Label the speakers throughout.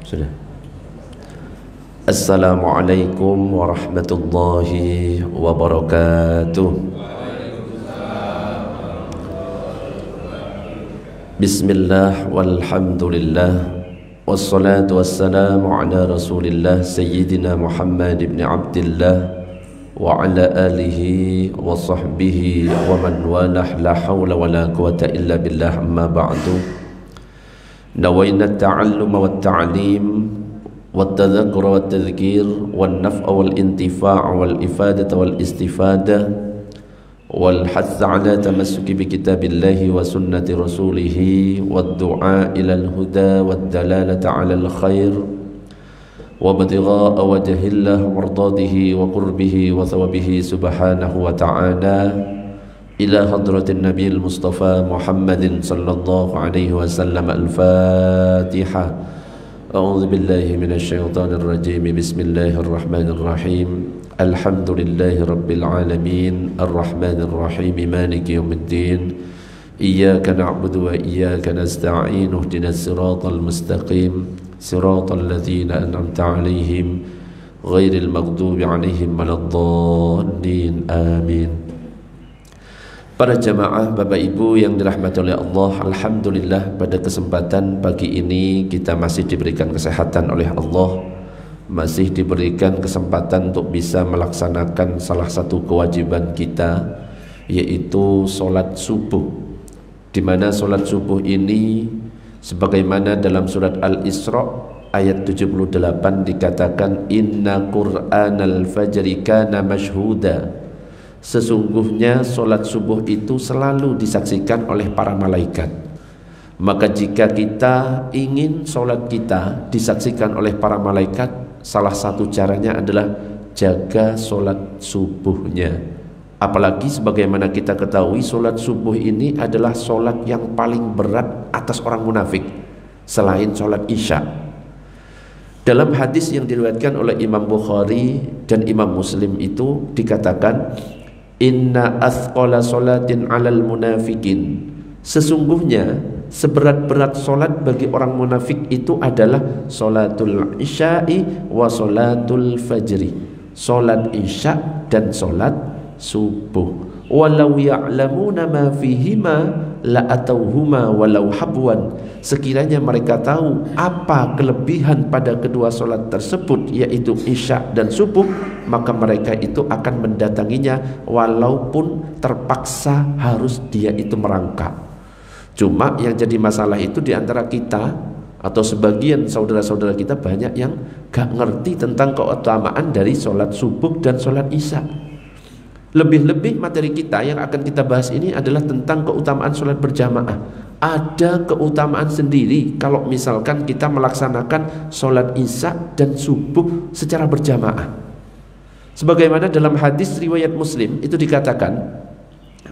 Speaker 1: Sudah. Assalamualaikum warahmatullahi wabarakatuh. Bismillah walhamdulillah wassalatu wassalamu ala rasulillah sayyidina Muhammad ibn Abdillah wa ala alihi wa sahbihi wa man walah, la hawla wa la quwata illa billah, amma ba'du. Nawayna at-ta'alluma wa at-ta'lim wa at-tadhakkura wa at-tadhkir wa an-naf'a wal intifa' wal ifadata wal istifadah والحث على تمسك بكتاب الله وسنة رسوله والدعاء إلى الهدى والدلالة على الخير وابتغاء وجه الله ومرضاته وقربه وثوابه سبحانه وتعالى إلى حضرة النبي المصطفى محمد صلى الله عليه وسلم. الفاتحة. أعوذ بالله من الشيطان الرجيم. بسم الله الرحمن الرحيم. الحمد لله رب العالمين الرحمن الرحيم مالك يوم الدين إياك نعبد وإياك نستعين اهدنا الصراط المستقيم صراط الذين أنعمت عليهم غير المغضوب عليهم ولا الضالين آمين. Para jamaah Bapak Ibu yang dirahmati oleh Allah, alhamdulillah pada kesempatan pagi ini kita masih diberikan kesehatan oleh Allah, masih diberikan kesempatan untuk bisa melaksanakan salah satu kewajiban kita, yaitu sholat subuh. Di mana sholat subuh ini sebagaimana dalam surat Al-Isra ayat 78 dikatakan, Inna Qur'anal fajri kana mashhuda. Sesungguhnya sholat subuh itu selalu disaksikan oleh para malaikat. Maka jika kita ingin sholat kita disaksikan oleh para malaikat, salah satu caranya adalah jaga sholat subuhnya. Apalagi sebagaimana kita ketahui, sholat subuh ini adalah sholat yang paling berat atas orang munafik selain sholat isya. Dalam hadis yang diriwayatkan oleh Imam Bukhari dan Imam Muslim itu dikatakan, Inna athqala sholatin alal munafikin. Sesungguhnya seberat-berat solat bagi orang munafik itu adalah solatul isya'i wa solatul fajri, solat isya dan solat subuh. Walau ya'lamuna ma fihima la atauhuma walau habwan. Sekiranya mereka tahu apa kelebihan pada kedua solat tersebut, yaitu isya dan subuh, maka mereka itu akan mendatanginya walaupun terpaksa harus dia itu merangkak. Cuma yang jadi masalah itu diantara kita atau sebagian saudara-saudara kita banyak yang gak ngerti tentang keutamaan dari sholat subuh dan sholat isya. Lebih-lebih materi kita yang akan kita bahas ini adalah tentang keutamaan sholat berjamaah. Ada keutamaan sendiri kalau misalkan kita melaksanakan sholat isya dan subuh secara berjamaah. Sebagaimana dalam hadis riwayat Muslim itu dikatakan,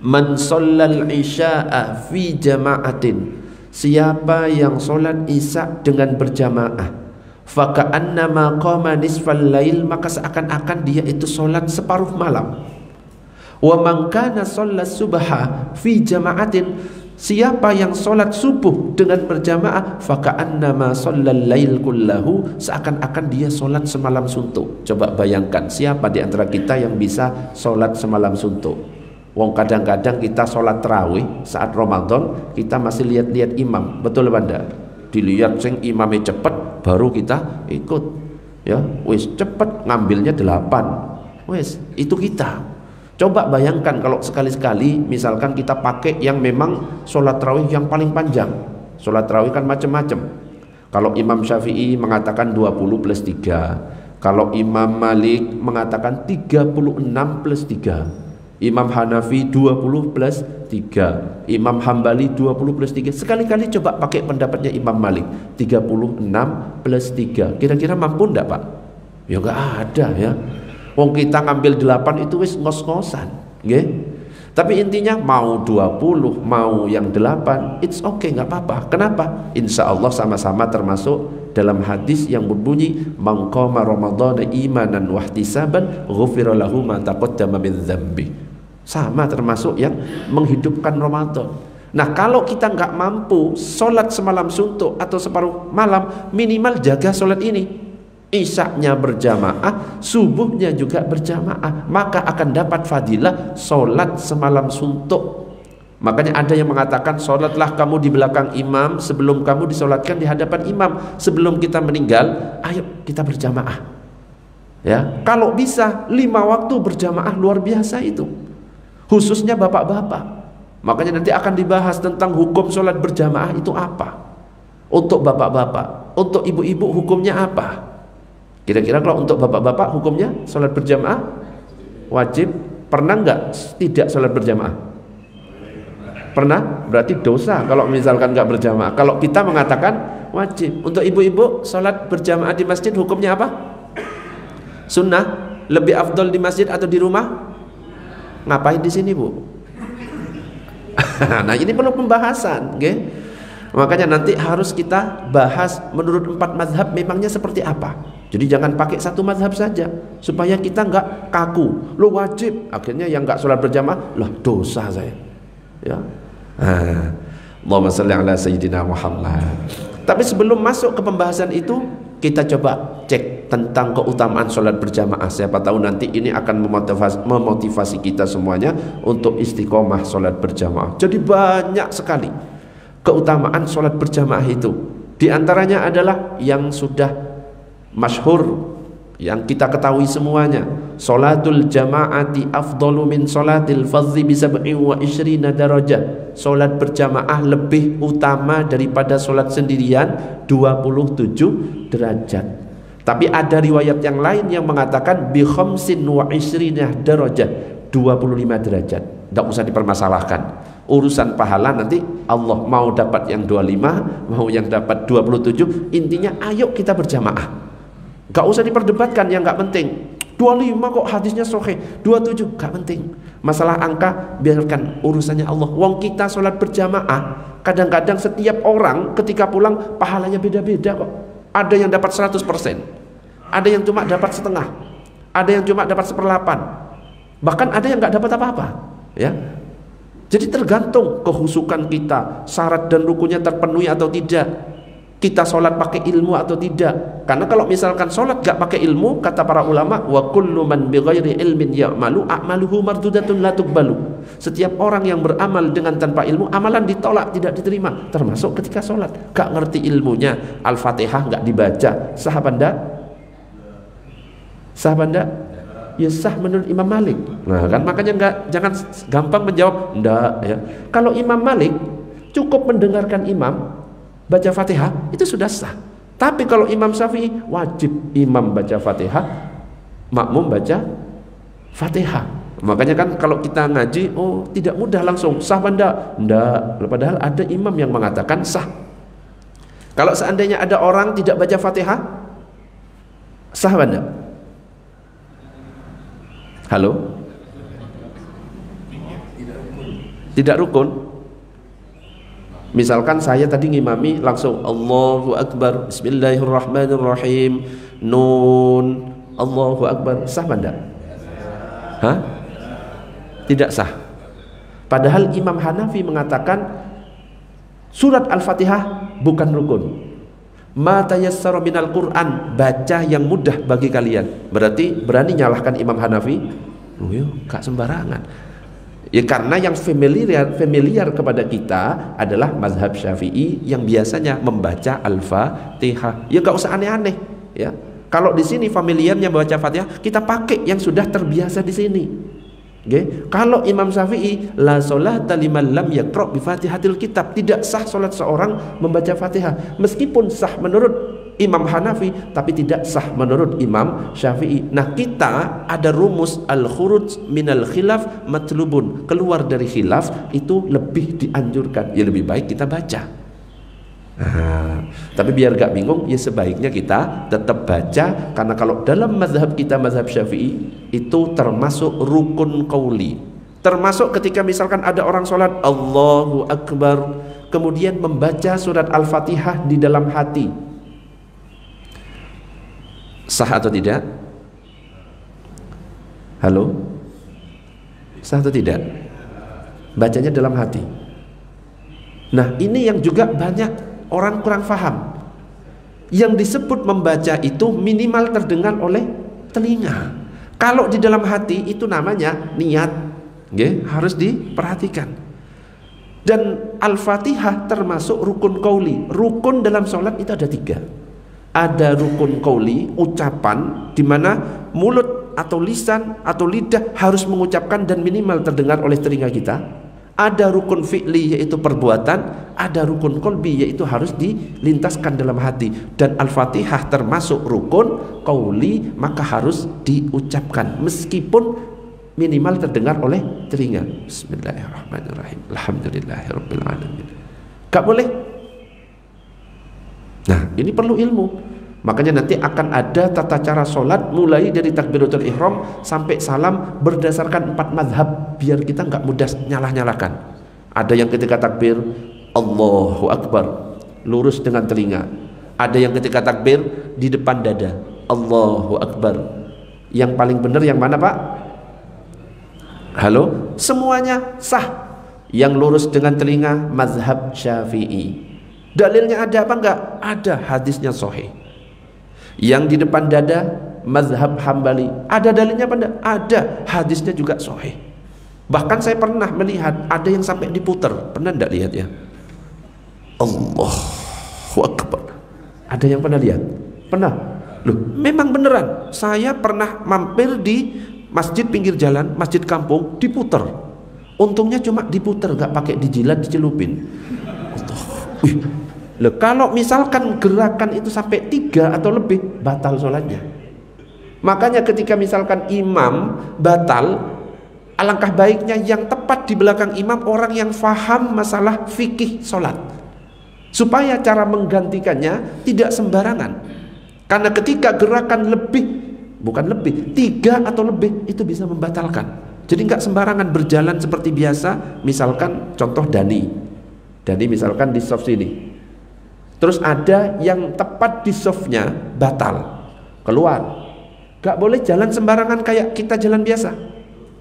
Speaker 1: Man shallal isya'a fi jama'atin. Siapa yang sholat isya dengan berjamaah, faka'annama qama nisfal lail, maka seakan-akan dia itu sholat separuh malam. Wa man kana shalla subha fi jama'atin. Siapa yang sholat subuh dengan berjamaah, faka'annama shallal lail kullahu, seakan-akan dia sholat semalam suntuk. Coba bayangkan, siapa di antara kita yang bisa sholat semalam suntuk? Wong kadang-kadang kita sholat tarawih saat Ramadan, kita masih lihat-lihat imam, betul banda? Dilihat sing imamnya cepet, baru kita ikut. Ya, wis cepet ngambilnya 8. Wis, itu kita. Coba bayangkan kalau sekali-sekali misalkan kita pakai yang memang sholat tarawih yang paling panjang. Sholat tarawih kan macam-macam. Kalau Imam Syafi'i mengatakan 20 plus 3, kalau Imam Malik mengatakan 36 plus 3, Imam Hanafi 20 plus 3, Imam Hambali 20 plus 3. Sekali-kali coba pakai pendapatnya Imam Malik, 36 plus 3. Kira-kira mampu enggak Pak? Ya enggak ada ya. Wong kita ngambil 8 itu wis ngos-ngosan, nggih. Tapi intinya mau 20, mau yang 8, it's okay, nggak apa-apa. Kenapa? Insya Allah sama-sama termasuk dalam hadis yang berbunyi, Man qama ramadhana imanan wahtisaban ghufira lahu ma taqaddama min dzambi. Sama termasuk yang menghidupkan Ramadan. Nah kalau kita nggak mampu sholat semalam suntuk atau separuh malam, minimal jaga sholat ini. Isyaknya berjamaah, subuhnya juga berjamaah, maka akan dapat fadilah sholat semalam suntuk. Makanya ada yang mengatakan sholatlah kamu di belakang imam sebelum kamu disolatkan di hadapan imam. Sebelum kita meninggal, ayo kita berjamaah. Ya, kalau bisa 5 waktu berjamaah luar biasa itu. Khususnya bapak-bapak. Makanya nanti akan dibahas tentang hukum sholat berjamaah itu apa. Untuk bapak-bapak, untuk ibu-ibu hukumnya apa? Kira-kira kalau untuk bapak-bapak hukumnya sholat berjamaah wajib. Pernah nggak tidak sholat berjamaah? Pernah? Berarti dosa kalau misalkan nggak berjamaah. Kalau kita mengatakan wajib. Untuk ibu-ibu sholat berjamaah di masjid hukumnya apa? Sunnah. Lebih afdol di masjid atau di rumah? Ngapain di sini, Bu? Nah ini perlu pembahasan, okay? Makanya nanti harus kita bahas menurut 4 mazhab memangnya seperti apa. Jadi jangan pakai satu mazhab saja, supaya kita nggak kaku. Lo wajib, akhirnya yang nggak sholat berjamaah, lah dosa saya. Ya, Allahumma sholli ala sayyidina Muhammad. Tapi sebelum masuk ke pembahasan itu, kita coba cek tentang keutamaan sholat berjamaah. Siapa tahu nanti ini akan memotivasi kita semuanya untuk istiqomah sholat berjamaah. Jadi banyak sekali keutamaan sholat berjamaah itu. Di antaranya adalah yang sudah masyhur, yang kita ketahui semuanya. Sholatul jama'ati afdalu min sholatil fadzi bi 27 darajah. Sholat berjamaah lebih utama daripada sholat sendirian 27 derajat. Tapi ada riwayat yang lain yang mengatakan bi 25 darajah, 25 derajat. Tidak usah dipermasalahkan. Urusan pahala nanti Allah mau dapat yang 25, mau yang dapat 27. Intinya ayo kita berjamaah. Gak usah diperdebatkan yang gak penting. 25 kok hadisnya sahih, 27 gak penting. Masalah angka biarkan urusannya Allah. Wong kita sholat berjamaah, kadang-kadang setiap orang ketika pulang pahalanya beda-beda kok. Ada yang dapat 100%, ada yang cuma dapat setengah, ada yang cuma dapat 1/8, bahkan ada yang gak dapat apa-apa. Ya, jadi tergantung kehusukan kita, syarat dan rukunnya terpenuhi atau tidak. Kita sholat pakai ilmu atau tidak. Karena kalau misalkan sholat gak pakai ilmu, kata para ulama, wa kullu man bighairi ilmin ya'malu a'maluhu mardudatun la tuqbalu. Setiap orang yang beramal dengan tanpa ilmu, amalan ditolak, tidak diterima. Termasuk ketika sholat, gak ngerti ilmunya, Al-Fatihah gak dibaca, sah apa enggak? Sah apa enggak? Ya sah menurut Imam Malik. Nah kan makanya jangan gampang menjawab enggak ya. Kalau Imam Malik cukup mendengarkan imam baca Fatihah itu sudah sah. Tapi kalau Imam Syafi'i wajib imam baca Fatihah, makmum baca Fatihah. Makanya kan kalau kita ngaji, oh tidak mudah langsung sah apa enggak? Enggak. Padahal ada imam yang mengatakan sah. Kalau seandainya ada orang tidak baca Fatihah, sah apa enggak? Halo? Tidak rukun. Misalkan saya tadi ngimami langsung Allahu Akbar, Bismillahirrahmanirrahim, Nun, Allahu Akbar, sah apa enggak? Hah? Tidak sah. Padahal Imam Hanafi mengatakan surat Al-Fatihah bukan rukun. Ma tayassara minal Qur'an, baca yang mudah bagi kalian. Berarti berani nyalahkan Imam Hanafi? Oh iya, gak sembarangan. Ya karena yang familiar kepada kita adalah mazhab Syafi'i yang biasanya membaca Al-Fatihah. Ya gak usah aneh-aneh ya. Kalau di sini familiarnya membaca Fatihah, kita pakai yang sudah terbiasa di sini. Okay? Kalau Imam Syafi'i la sholata liman lam yaqra bi Fatihatil kitab, tidak sah salat seorang membaca Fatihah. Meskipun sah menurut Imam Hanafi, tapi tidak sah menurut Imam Syafi'i. Nah, kita ada rumus al-khuruj minal khilaf matlubun. Keluar dari khilaf itu lebih dianjurkan. Ya lebih baik kita baca. Tapi biar gak bingung, ya sebaiknya kita tetap baca. Karena kalau dalam mazhab kita, mazhab Syafi'i, itu termasuk rukun qauli. Termasuk ketika misalkan ada orang sholat Allahu Akbar, kemudian membaca surat Al-Fatihah di dalam hati, sah atau tidak? Halo? Sah atau tidak? Bacanya dalam hati. Nah, ini yang juga banyak orang kurang paham. Yang disebut membaca itu minimal terdengar oleh telinga. Kalau di dalam hati itu namanya niat, harus diperhatikan. Dan Al-Fatihah termasuk rukun qauli. Rukun dalam sholat itu ada 3. Ada rukun qauli, ucapan, di mana mulut atau lisan atau lidah harus mengucapkan dan minimal terdengar oleh telinga kita. Ada rukun fi'li, yaitu perbuatan. Ada rukun qalbi, yaitu harus dilintaskan dalam hati. Dan Al-Fatihah termasuk rukun qauli, maka harus diucapkan meskipun minimal terdengar oleh telinga. Bismillahirrahmanirrahim, alhamdulillahirabbil alamin. Gak boleh. Nah, ini perlu ilmu. Makanya nanti akan ada tata cara sholat mulai dari takbiratul ihram sampai salam berdasarkan 4 mazhab, biar kita nggak mudah nyalah-nyalahkan. Ada yang ketika takbir Allahu Akbar lurus dengan telinga. Ada yang ketika takbir di depan dada Allahu Akbar. Yang paling benar yang mana, Pak? Halo? Semuanya sah. Yang lurus dengan telinga mazhab Syafi'i. Dalilnya ada apa enggak? Ada, hadisnya sahih. Yang di depan dada mazhab Hambali, ada dalilnya apa enggak? Ada, hadisnya juga sahih. Bahkan saya pernah melihat ada yang sampai diputer. Pernah enggak lihat ya? Allahu Akbar. Ada yang pernah lihat? Pernah? Loh, memang beneran. Saya pernah mampir di masjid pinggir jalan, masjid kampung, diputer. Untungnya cuma diputer, enggak pakai dijilat, dicelupin. Loh, kalau misalkan gerakan itu sampai 3 atau lebih, batal sholatnya. Makanya ketika misalkan imam batal, alangkah baiknya yang tepat di belakang imam orang yang faham masalah fikih sholat, supaya cara menggantikannya tidak sembarangan. Karena ketika gerakan lebih, bukan lebih, 3 atau lebih, itu bisa membatalkan. Jadi nggak sembarangan berjalan seperti biasa. Misalkan contoh Dani misalkan di soft sini, terus ada yang tepat di softnya batal, keluar. Gak boleh jalan sembarangan kayak kita jalan biasa.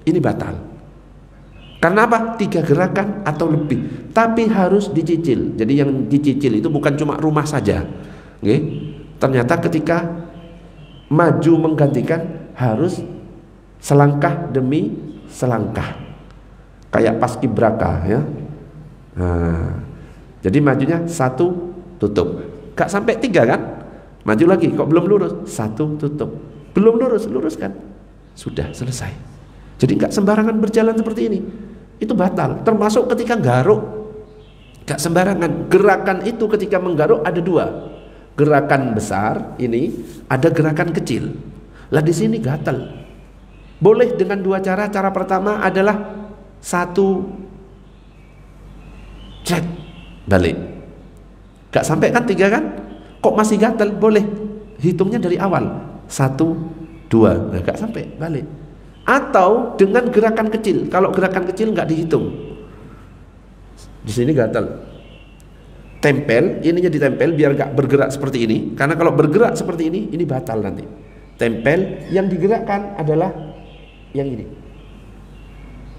Speaker 1: Ini batal. Karena apa? 3 gerakan atau lebih. Tapi harus dicicil. Jadi yang dicicil itu bukan cuma rumah saja. Ternyata ketika maju menggantikan harus selangkah demi selangkah. Kayak paskibraka ya. Nah, jadi majunya 1 tutup, gak sampai 3 kan? Maju lagi, kok belum lurus? 1 tutup, belum lurus, luruskan, sudah selesai. Jadi gak sembarangan berjalan seperti ini, itu batal. Termasuk ketika garuk, gak sembarangan. Gerakan itu ketika menggaruk ada 2, gerakan besar ini, ada gerakan kecil. Lah di sini gatal. Boleh dengan 2 cara. Cara pertama adalah 1 cek balik. Gak sampai kan 3 kan? Kok masih gatal? Boleh hitungnya dari awal 1, 2. Nah, gak sampai balik. Atau dengan gerakan kecil. Kalau gerakan kecil gak dihitung. Di sini gatal. Tempel, ininya ditempel biar gak bergerak seperti ini. Karena kalau bergerak seperti ini batal nanti. Tempel, yang digerakkan adalah yang ini.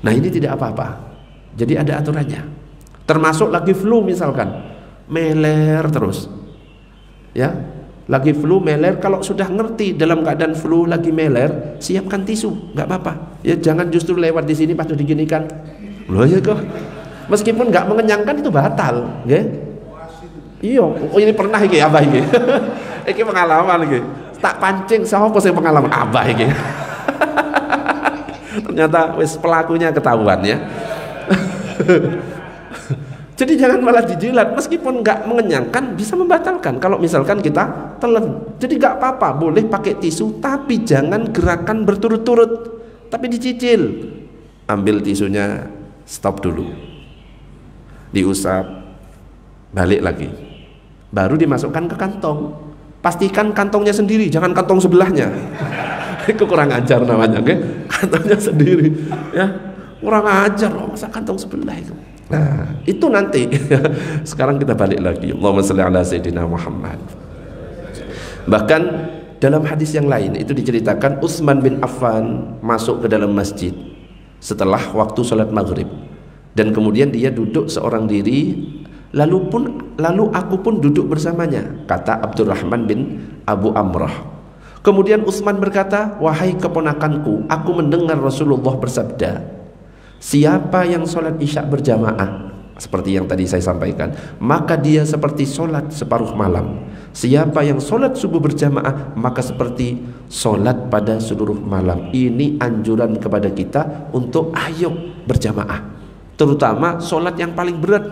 Speaker 1: Nah, ini tidak apa-apa. Jadi ada aturannya. Termasuk lagi flu misalkan, meler terus, ya, lagi flu meler. Kalau sudah ngerti dalam keadaan flu lagi meler, siapkan tisu, nggak apa-apa. Ya jangan justru lewat di sini pas diginikan, loh ya kok. Meskipun nggak mengenyangkan itu batal, ya. Iya, ini pernah iki abah iki, iki pengalaman iki. Tak pancing siapa sih pengalaman abah iki. Ternyata wis pelakunya ketahuan ya. Jadi jangan malah dijilat, meskipun nggak mengenyangkan bisa membatalkan. Kalau misalkan kita telan, jadi nggak apa-apa, boleh pakai tisu, tapi jangan gerakan berturut-turut, tapi dicicil. Ambil tisunya, stop dulu, diusap, balik lagi, baru dimasukkan ke kantong. Pastikan kantongnya sendiri, jangan kantong sebelahnya. Itu kurang ajar namanya, kantongnya sendiri, ya kurang ajar loh, masa kantong sebelah itu. Nah, itu nanti. Sekarang kita balik lagi. Allahumma shalli ala sayyidina Muhammad. Bahkan dalam hadis yang lain itu diceritakan Utsman bin Affan masuk ke dalam masjid setelah waktu sholat maghrib, dan kemudian dia duduk seorang diri lalu aku pun duduk bersamanya, kata Abdurrahman bin Abu Amrah. Kemudian Utsman berkata, wahai keponakanku, aku mendengar Rasulullah bersabda, siapa yang sholat isya berjamaah, seperti yang tadi saya sampaikan, maka dia seperti sholat separuh malam. Siapa yang sholat subuh berjamaah, maka seperti sholat pada seluruh malam. Ini anjuran kepada kita untuk ayo berjamaah, terutama sholat yang paling berat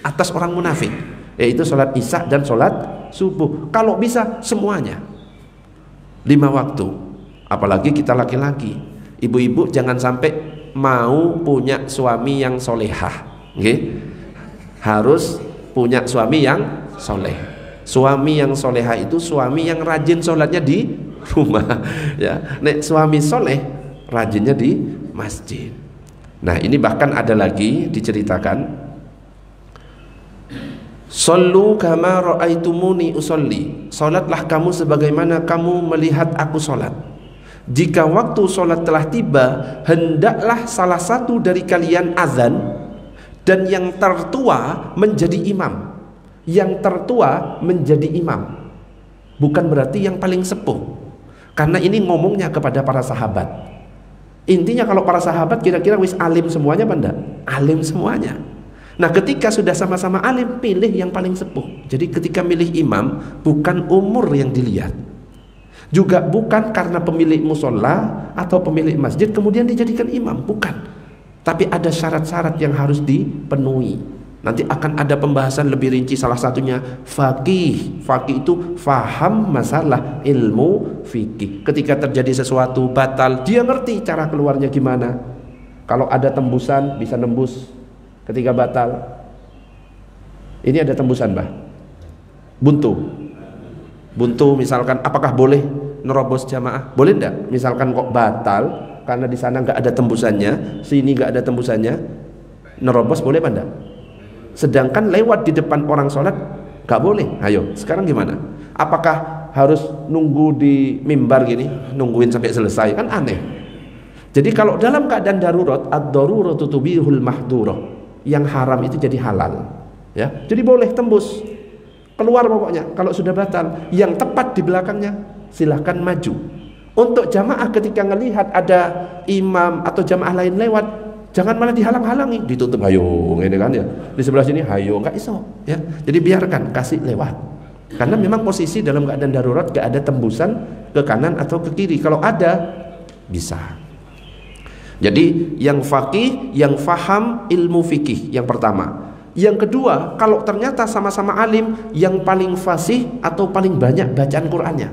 Speaker 1: atas orang munafik, yaitu sholat isya dan sholat subuh. Kalau bisa semuanya 5 waktu. Apalagi kita laki-laki, ibu-ibu jangan sampai mau punya suami yang solehah, okay? Harus punya suami yang soleh. Suami yang solehah itu suami yang rajin sholatnya di rumah, ya. Nek suami soleh rajinnya di masjid. Nah, ini bahkan ada lagi diceritakan, Sallu kama ra'aitumuni usolli, salatlah kamu sebagaimana kamu melihat aku salat. Jika waktu salat telah tiba, hendaklah salah satu dari kalian azan, dan yang tertua menjadi imam. Yang tertua menjadi imam, bukan berarti yang paling sepuh, karena ini ngomongnya kepada para sahabat. Intinya kalau para sahabat kira-kira wis alim semuanya apa enggak? Alim semuanya. Nah, ketika sudah sama-sama alim, pilih yang paling sepuh. Jadi ketika milih imam, bukan umur yang dilihat, juga bukan karena pemilik musola atau pemilik masjid kemudian dijadikan imam, bukan. Tapi ada syarat-syarat yang harus dipenuhi. Nanti akan ada pembahasan lebih rinci, salah satunya faqih. Faqih itu faham masalah ilmu fikih. Ketika terjadi sesuatu batal, dia ngerti cara keluarnya gimana. Kalau ada tembusan, bisa nembus. Ketika batal, ini ada tembusan, Mbah. Buntu misalkan, apakah boleh nerobos jamaah? Boleh enggak? Misalkan kok batal karena di sana enggak ada tembusannya, sini enggak ada tembusannya, nerobos boleh apa enggak? Sedangkan lewat di depan orang sholat enggak boleh. Ayo, sekarang gimana? Apakah harus nunggu di mimbar gini, nungguin sampai selesai? Kan aneh. Jadi kalau dalam keadaan darurat, ad-daruratu tubihul mahdurah, yang haram itu jadi halal, ya. Jadi boleh tembus, keluar pokoknya. Kalau sudah batal, yang tepat di belakangnya silahkan maju. Untuk jamaah ketika melihat ada imam atau jamaah lain lewat, jangan malah dihalang-halangi, ditutup, hayo, ini kan ya. Di sebelah sini, hayo, nggak iso, ya. Jadi biarkan, kasih lewat. Karena memang posisi dalam keadaan darurat gak ada tembusan ke kanan atau ke kiri. Kalau ada, bisa. Jadi yang faqih, yang faham ilmu fikih, yang pertama. Yang kedua, kalau ternyata sama-sama alim, yang paling fasih atau paling banyak bacaan Qur'annya.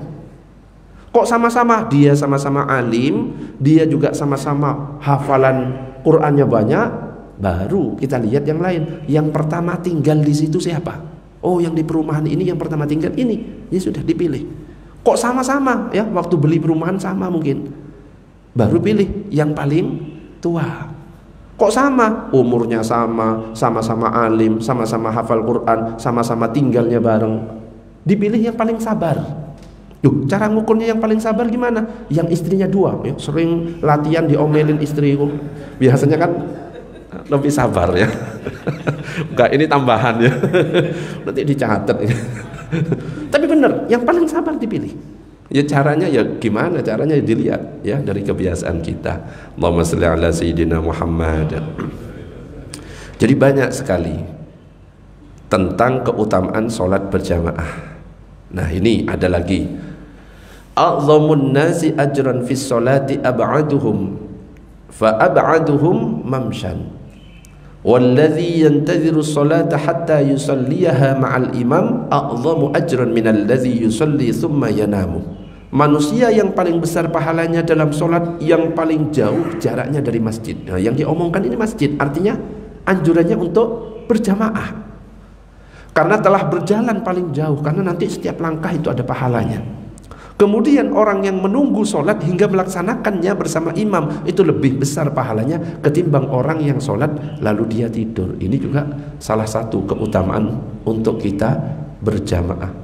Speaker 1: Kok sama-sama? Dia sama-sama alim, dia juga sama-sama hafalan Qur'annya banyak, baru kita lihat yang lain. Yang pertama tinggal di situ siapa? Oh, yang di perumahan ini yang pertama tinggal ini, ya sudah dipilih. Kok sama-sama? Ya, waktu beli perumahan sama mungkin. Baru pilih yang paling tua. Kok sama? Umurnya sama, sama-sama alim, sama-sama hafal Quran, sama-sama tinggalnya bareng. Dipilih yang paling sabar. Duh, cara ngukurnya yang paling sabar gimana? Yang istrinya 2, ya, sering latihan diomelin istriku. Biasanya kan lebih sabar ya. Enggak, ini tambahan ya. Nanti dicatat ya. Tapi benar, yang paling sabar dipilih. Ya caranya ya gimana? Caranya dilihat ya dari kebiasaan kita. Allahumma shalli ala sayyidina Muhammad. Jadi banyak sekali tentang keutamaan sholat berjamaah. Nah, ini ada lagi. A'zamun nasi ajran fis sholati ab'aduhum fa ab'aduhum mamshan. Walladhi yantadhiru sholata hatta yusalliyaha ma'al imam a'zamu ajran minal ladzi yusalli thumma yanamu. Manusia yang paling besar pahalanya dalam sholat yang paling jauh jaraknya dari masjid. Nah, yang diomongkan ini masjid, artinya anjurannya untuk berjamaah. Karena telah berjalan paling jauh, karena nanti setiap langkah itu ada pahalanya. Kemudian orang yang menunggu sholat hingga melaksanakannya bersama imam, itu lebih besar pahalanya ketimbang orang yang sholat lalu dia tidur. Ini juga salah satu keutamaan untuk kita berjamaah.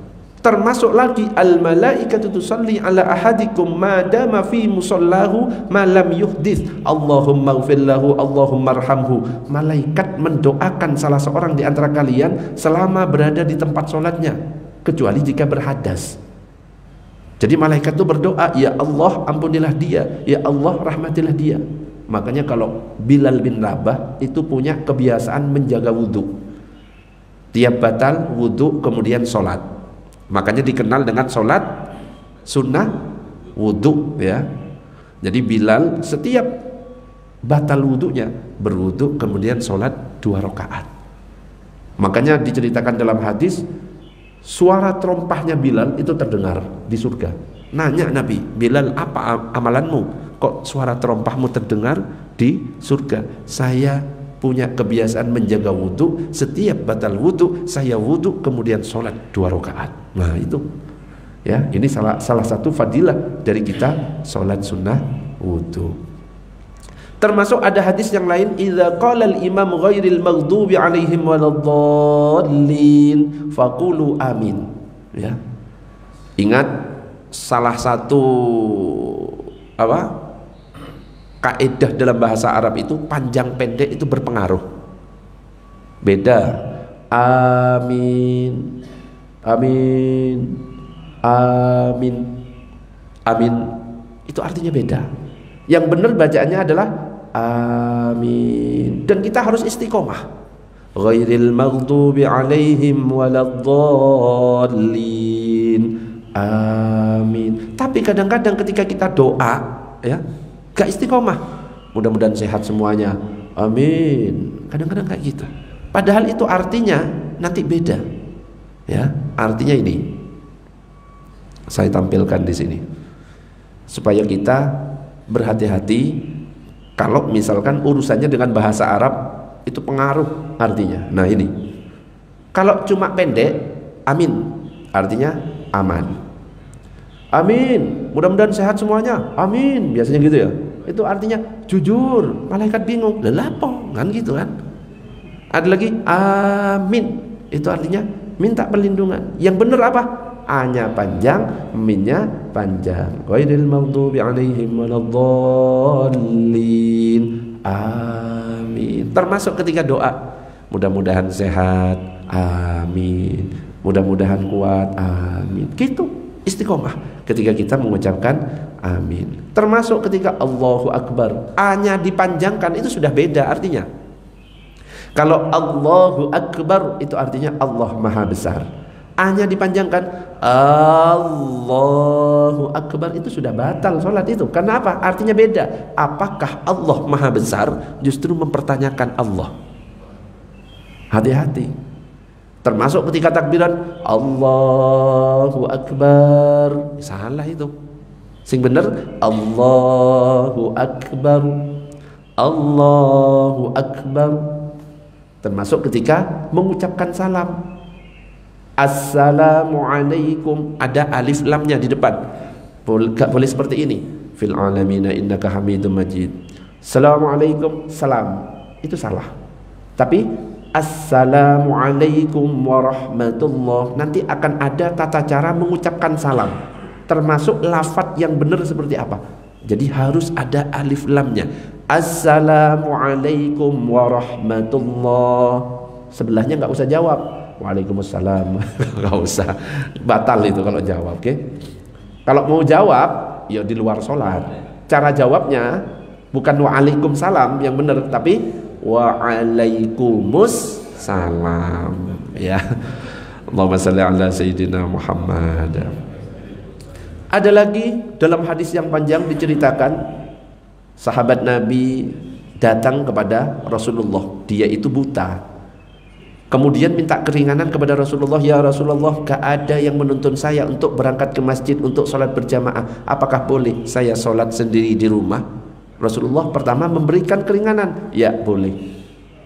Speaker 1: Termasuk lagi al-malaikatu tusalli ala ahadikum ma dama fi musallahu ma lam yuhdits. Allahumma ighfir lahu, Allahumma arhamhu. Malaikat mendoakan salah seorang di antara kalian selama berada di tempat sholatnya, kecuali jika berhadas. Jadi malaikat itu berdoa, ya Allah ampunilah dia, ya Allah rahmatilah dia. Makanya kalau Bilal bin Rabah itu punya kebiasaan menjaga wudhu. Tiap batal wudhu kemudian sholat. Makanya dikenal dengan sholat sunnah wudhu ya. Jadi Bilal setiap batal wudhunya berwudhu kemudian sholat 2 rakaat. Makanya diceritakan dalam hadis, suara terompahnya Bilal itu terdengar di surga. Nanya Nabi, Bilal apa amalanmu? Kok suara terompahmu terdengar di surga? Saya punya kebiasaan menjaga wudhu. Setiap batal wudhu saya wudhu kemudian sholat 2 rakaat. Nah itu ya, ini salah satu fadilah dari kita sholat sunnah wudhu. Termasuk ada hadis yang lain, idza qala al-imam ghairil maghdubi alaihim waladdallin faqulu amin ya. Ingat salah satu kaidah dalam bahasa Arab itu panjang pendek itu berpengaruh. Beda amin, amin, amin, amin itu artinya beda. Yang benar bacaannya adalah amin, dan kita harus istiqomah. Ghairil maghdubi alaihim waladdallin, amin. Tapi kadang-kadang ketika kita doa ya gak istiqomah, mudah-mudahan sehat semuanya, amin. Kadang-kadang kayak gitu. Padahal itu artinya nanti beda. Ya, artinya ini. Saya tampilkan di sini supaya kita berhati-hati kalau misalkan urusannya dengan bahasa Arab itu pengaruh artinya. Nah ini, kalau cuma pendek, amin, artinya aman. Amin, mudah-mudahan sehat semuanya, amin, biasanya gitu ya. Itu artinya jujur. Malaikat bingung, lelapo kan gitu kan. Ada lagi amin, itu artinya minta perlindungan. Yang benar apa? A-nya panjang, min-nya panjang. Ghairil maghdubi alaihim waladdallin, amin. Termasuk ketika doa, mudah-mudahan sehat, amin, mudah-mudahan kuat, amin. Gitu istiqomah ketika kita mengucapkan amin. Termasuk ketika Allahu Akbar, A-nya dipanjangkan itu sudah beda artinya. Kalau Allahu Akbar itu artinya Allah Maha Besar. A-nya dipanjangkan Allahu Akbar itu sudah batal sholat itu. Karena apa? Artinya beda. Apakah Allah Maha Besar justru mempertanyakan Allah. Hati-hati. Termasuk ketika takbiran Allahu Akbar, salah itu. Sing bener Allahu Akbar, Allahu Akbar. Termasuk ketika mengucapkan salam, Assalamualaikum, ada alif lamnya di depan. Gak boleh seperti ini. Fil alamina innaka hamidum majid. Assalamualaikum, salam. Itu salah. Tapi Assalamualaikum warahmatullah, nanti akan ada tata cara mengucapkan salam, termasuk lafadz yang benar seperti apa. Jadi harus ada alif lamnya. Assalamualaikum warahmatullah. Sebelahnya nggak usah jawab Waalaikumsalam. Nggak usah, batal itu kalau jawab. Oke? Kalau mau jawab ya di luar sholat. Cara jawabnya bukan waalaikumsalam yang benar, tapi waalaikumsalam ya. Allahumma shalli ala sayyidina Muhammad. Ada lagi dalam hadis yang panjang diceritakan sahabat Nabi datang kepada Rasulullah, dia itu buta. Kemudian minta keringanan kepada Rasulullah, ya Rasulullah, gak ada yang menuntun saya untuk berangkat ke masjid untuk sholat berjamaah, apakah boleh saya sholat sendiri di rumah? Rasulullah pertama memberikan keringanan, ya boleh.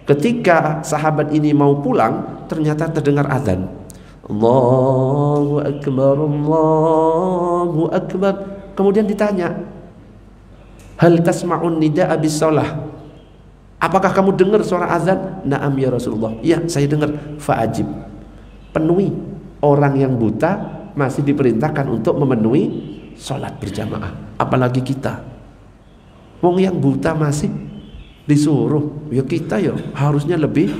Speaker 1: Ketika sahabat ini mau pulang, ternyata terdengar azan. Allahu Akbar, Allahu Akbar. Kemudian ditanya, hal tasma'un nida'a bis shalah? Apakah kamu dengar suara azan? Na'am ya Rasulullah. Ya, saya dengar. Fa'ajib. Penuhi. Orang yang buta masih diperintahkan untuk memenuhi sholat berjamaah. Apalagi kita, wong yang buta masih disuruh, ya kita ya harusnya lebih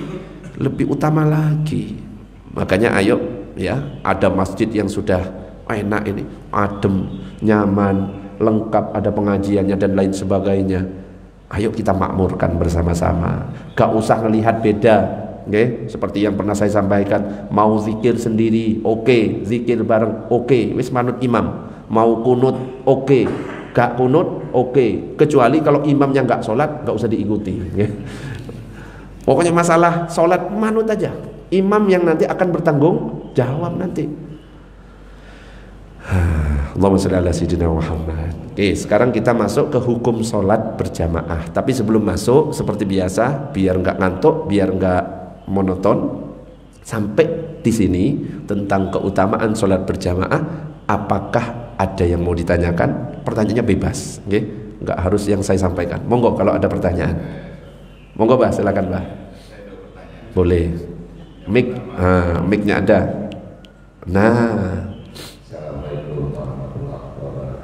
Speaker 1: utama lagi. Makanya ayo ya, ada masjid yang sudah enak ini, adem, nyaman, lengkap, ada pengajiannya dan lain sebagainya. Ayo kita makmurkan bersama-sama. Gak usah ngelihat beda, okay? Seperti yang pernah saya sampaikan, mau zikir sendiri, oke, zikir bareng, oke, wis manut imam. Mau kunut, oke, gak kunut, oke. Kecuali kalau imamnya gak sholat, gak usah diikuti, okay? Pokoknya masalah sholat manut aja. Imam yang nanti akan bertanggung jawab nanti. Allahumma sholli ala sayyidina Muhammad. Oke, sekarang kita masuk ke hukum sholat berjamaah. Tapi sebelum masuk, seperti biasa, biar nggak ngantuk, biar nggak monoton, sampai di sini tentang keutamaan sholat berjamaah. Apakah ada yang mau ditanyakan? Pertanyaannya bebas, oke? Nggak harus yang saya sampaikan. Monggo kalau ada pertanyaan. Monggo Bah, silakan Bah. Boleh. Mic-nya ada. Nah.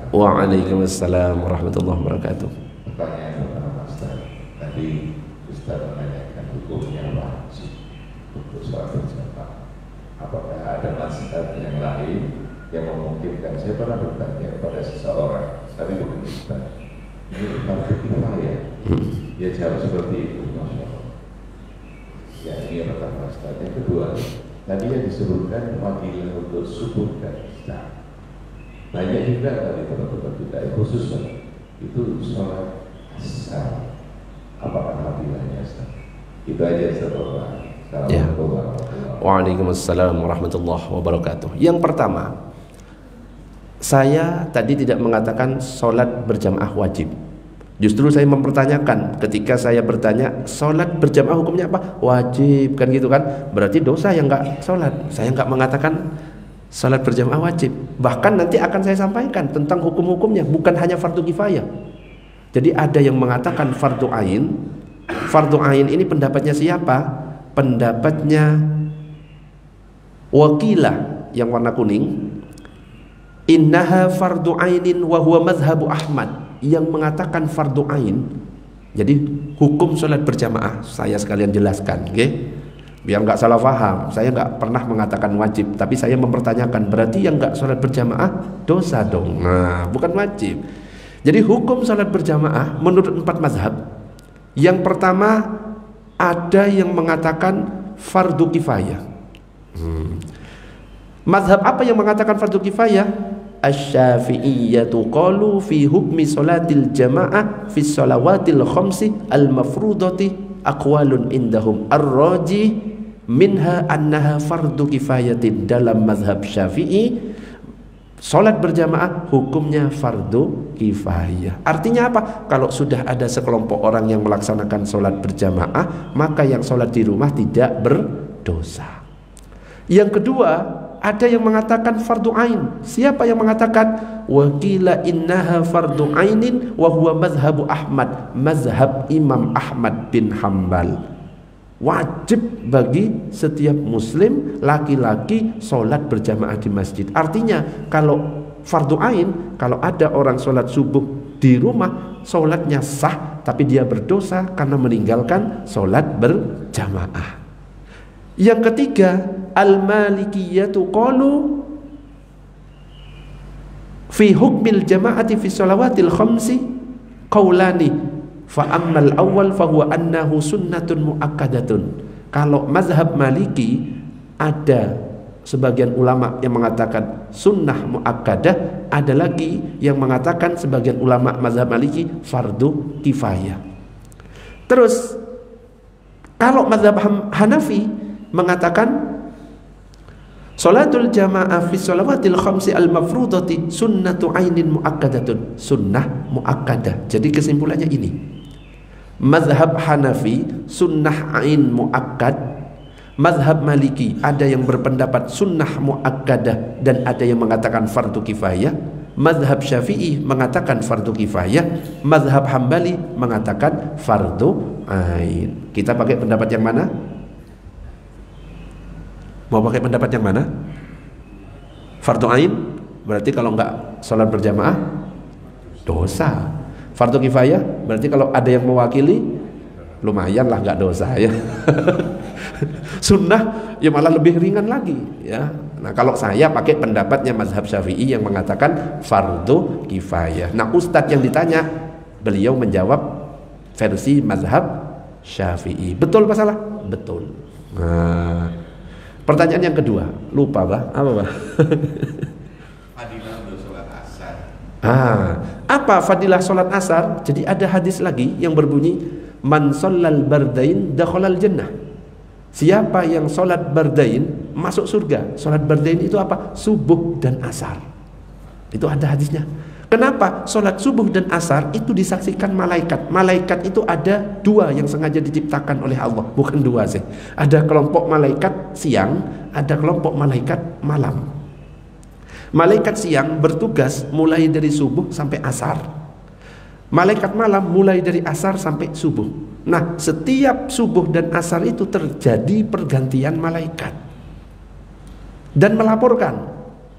Speaker 1: Waalaikumsalam warahmatullahi wabarakatuh.
Speaker 2: Pertanyaan pertama Ustaz, tadi Ustaz menanyakan hukumnya wajib untuk sholat berjamaah. Apakah ada mazhab yang lain yang memungkinkan? Saya pernah bertanya kepada seseorang, tapi bukan Ustaz, ini fardu kifayah. Dia jawab seperti itu, Masya Allah. Ya, ini yang pertama Ustaz. Yang kedua, tadi yang disebutkan fadilah untuk subuh dan isya. Banyak juga dari teman-teman kita khusus itu sholat asar. Apakah fadilahnya Ustaz? Itu aja Ustaz. Assalamualaikum warahmatullahi wabarakatuh.
Speaker 1: Waalaikumsalam warahmatullahi wabarakatuh. Yang pertama, saya tadi tidak mengatakan sholat berjamaah wajib. Justru saya mempertanyakan ketika saya bertanya sholat berjamaah hukumnya apa? Wajib, kan gitu kan? Berarti dosa yang nggak sholat. Saya nggak mengatakan salat berjamaah wajib. Bahkan nanti akan saya sampaikan tentang hukum-hukumnya, bukan hanya fardu kifayah. Jadi ada yang mengatakan fardu ain. Fardu ain ini pendapatnya siapa? Pendapatnya Wakilah yang warna kuning. Innaha fardu ainin wa huwa mazhabu Ahmad, yang mengatakan fardu ain. Jadi hukum salat berjamaah saya sekalian jelaskan, oke? Okay? Biar nggak salah paham, saya nggak pernah mengatakan wajib, tapi saya mempertanyakan, berarti yang nggak sholat berjamaah dosa dong? Nah, bukan wajib. Jadi hukum sholat berjamaah menurut 4 mazhab. Yang pertama, ada yang mengatakan fardu kifayah. Mazhab apa yang mengatakan fardu kifayah? Asy-Syafi'iyyatu qalu fi hukmi sholatil jamaah fi sholawatil khamsi al-mafrudati aqwalun indahum ar-raji minha annaha fardu kifayatin. Dalam mazhab Syafi'i, sholat berjamaah hukumnya fardu kifayah. Artinya apa? Kalau sudah ada sekelompok orang yang melaksanakan sholat berjamaah, maka yang sholat di rumah tidak berdosa. Yang kedua, ada yang mengatakan fardu ain. Siapa yang mengatakan? Wakila innaha fardu ainin wa huwa mazhabu Ahmad, mazhab Imam Ahmad bin Hambal. Wajib bagi setiap muslim laki-laki sholat berjamaah di masjid. Artinya kalau fardu ain, kalau ada orang sholat subuh di rumah, sholatnya sah, tapi dia berdosa karena meninggalkan sholat berjamaah. Yang ketiga, al-malikiyatu qalu fi hukmil jama'ati fi sholawatil khamsi qaulani. Fa ammal awal fa huwa annahu sunnatun muakkadatun. Kalau mazhab Maliki, ada sebagian ulama yang mengatakan sunnah muakkadah, ada lagi yang mengatakan sebagian ulama mazhab Maliki fardu kifayah. Terus kalau mazhab Hanafi mengatakan sholatul jamaah fi sholawatil khamsi al-mafrudati sunnatu ainin muakkadatun, sunnah muakkadah. Jadi kesimpulannya ini, mazhab Hanafi sunnah ain muakkad, mazhab Maliki ada yang berpendapat sunnah muakkadah dan ada yang mengatakan fardu kifayah, mazhab Syafi'i mengatakan fardu kifayah, mazhab Hambali mengatakan fardu ain. Kita pakai pendapat yang mana? Mau pakai pendapat yang mana? Fardu ain berarti kalau nggak sholat berjamaah dosa. Fardu kifayah berarti kalau ada yang mewakili lumayan lah nggak dosa ya. Sunnah ya malah lebih ringan lagi ya. Nah kalau saya pakai pendapatnya mazhab Syafi'i yang mengatakan fardu kifayah. Nah ustadz yang ditanya beliau menjawab versi mazhab Syafi'i. Betul apa salah? Betul. Nah, pertanyaan yang kedua lupa bah apa bah?
Speaker 2: Fadilah untuk sholat asar.
Speaker 1: Apa fadilah sholat asar? Jadi ada hadis lagi yang berbunyi man shallal bardain dakhalal jannah. Siapa yang sholat bardain masuk surga. Sholat bardain itu apa? Subuh dan asar. Itu ada hadisnya. Kenapa? Sholat subuh dan asar itu disaksikan malaikat. Malaikat itu ada dua yang sengaja diciptakan oleh Allah. Bukan dua sih. Ada kelompok malaikat siang, ada kelompok malaikat malam. Malaikat siang bertugas mulai dari subuh sampai asar. Malaikat malam mulai dari asar sampai subuh. Nah, setiap subuh dan asar itu terjadi pergantian malaikat dan melaporkan,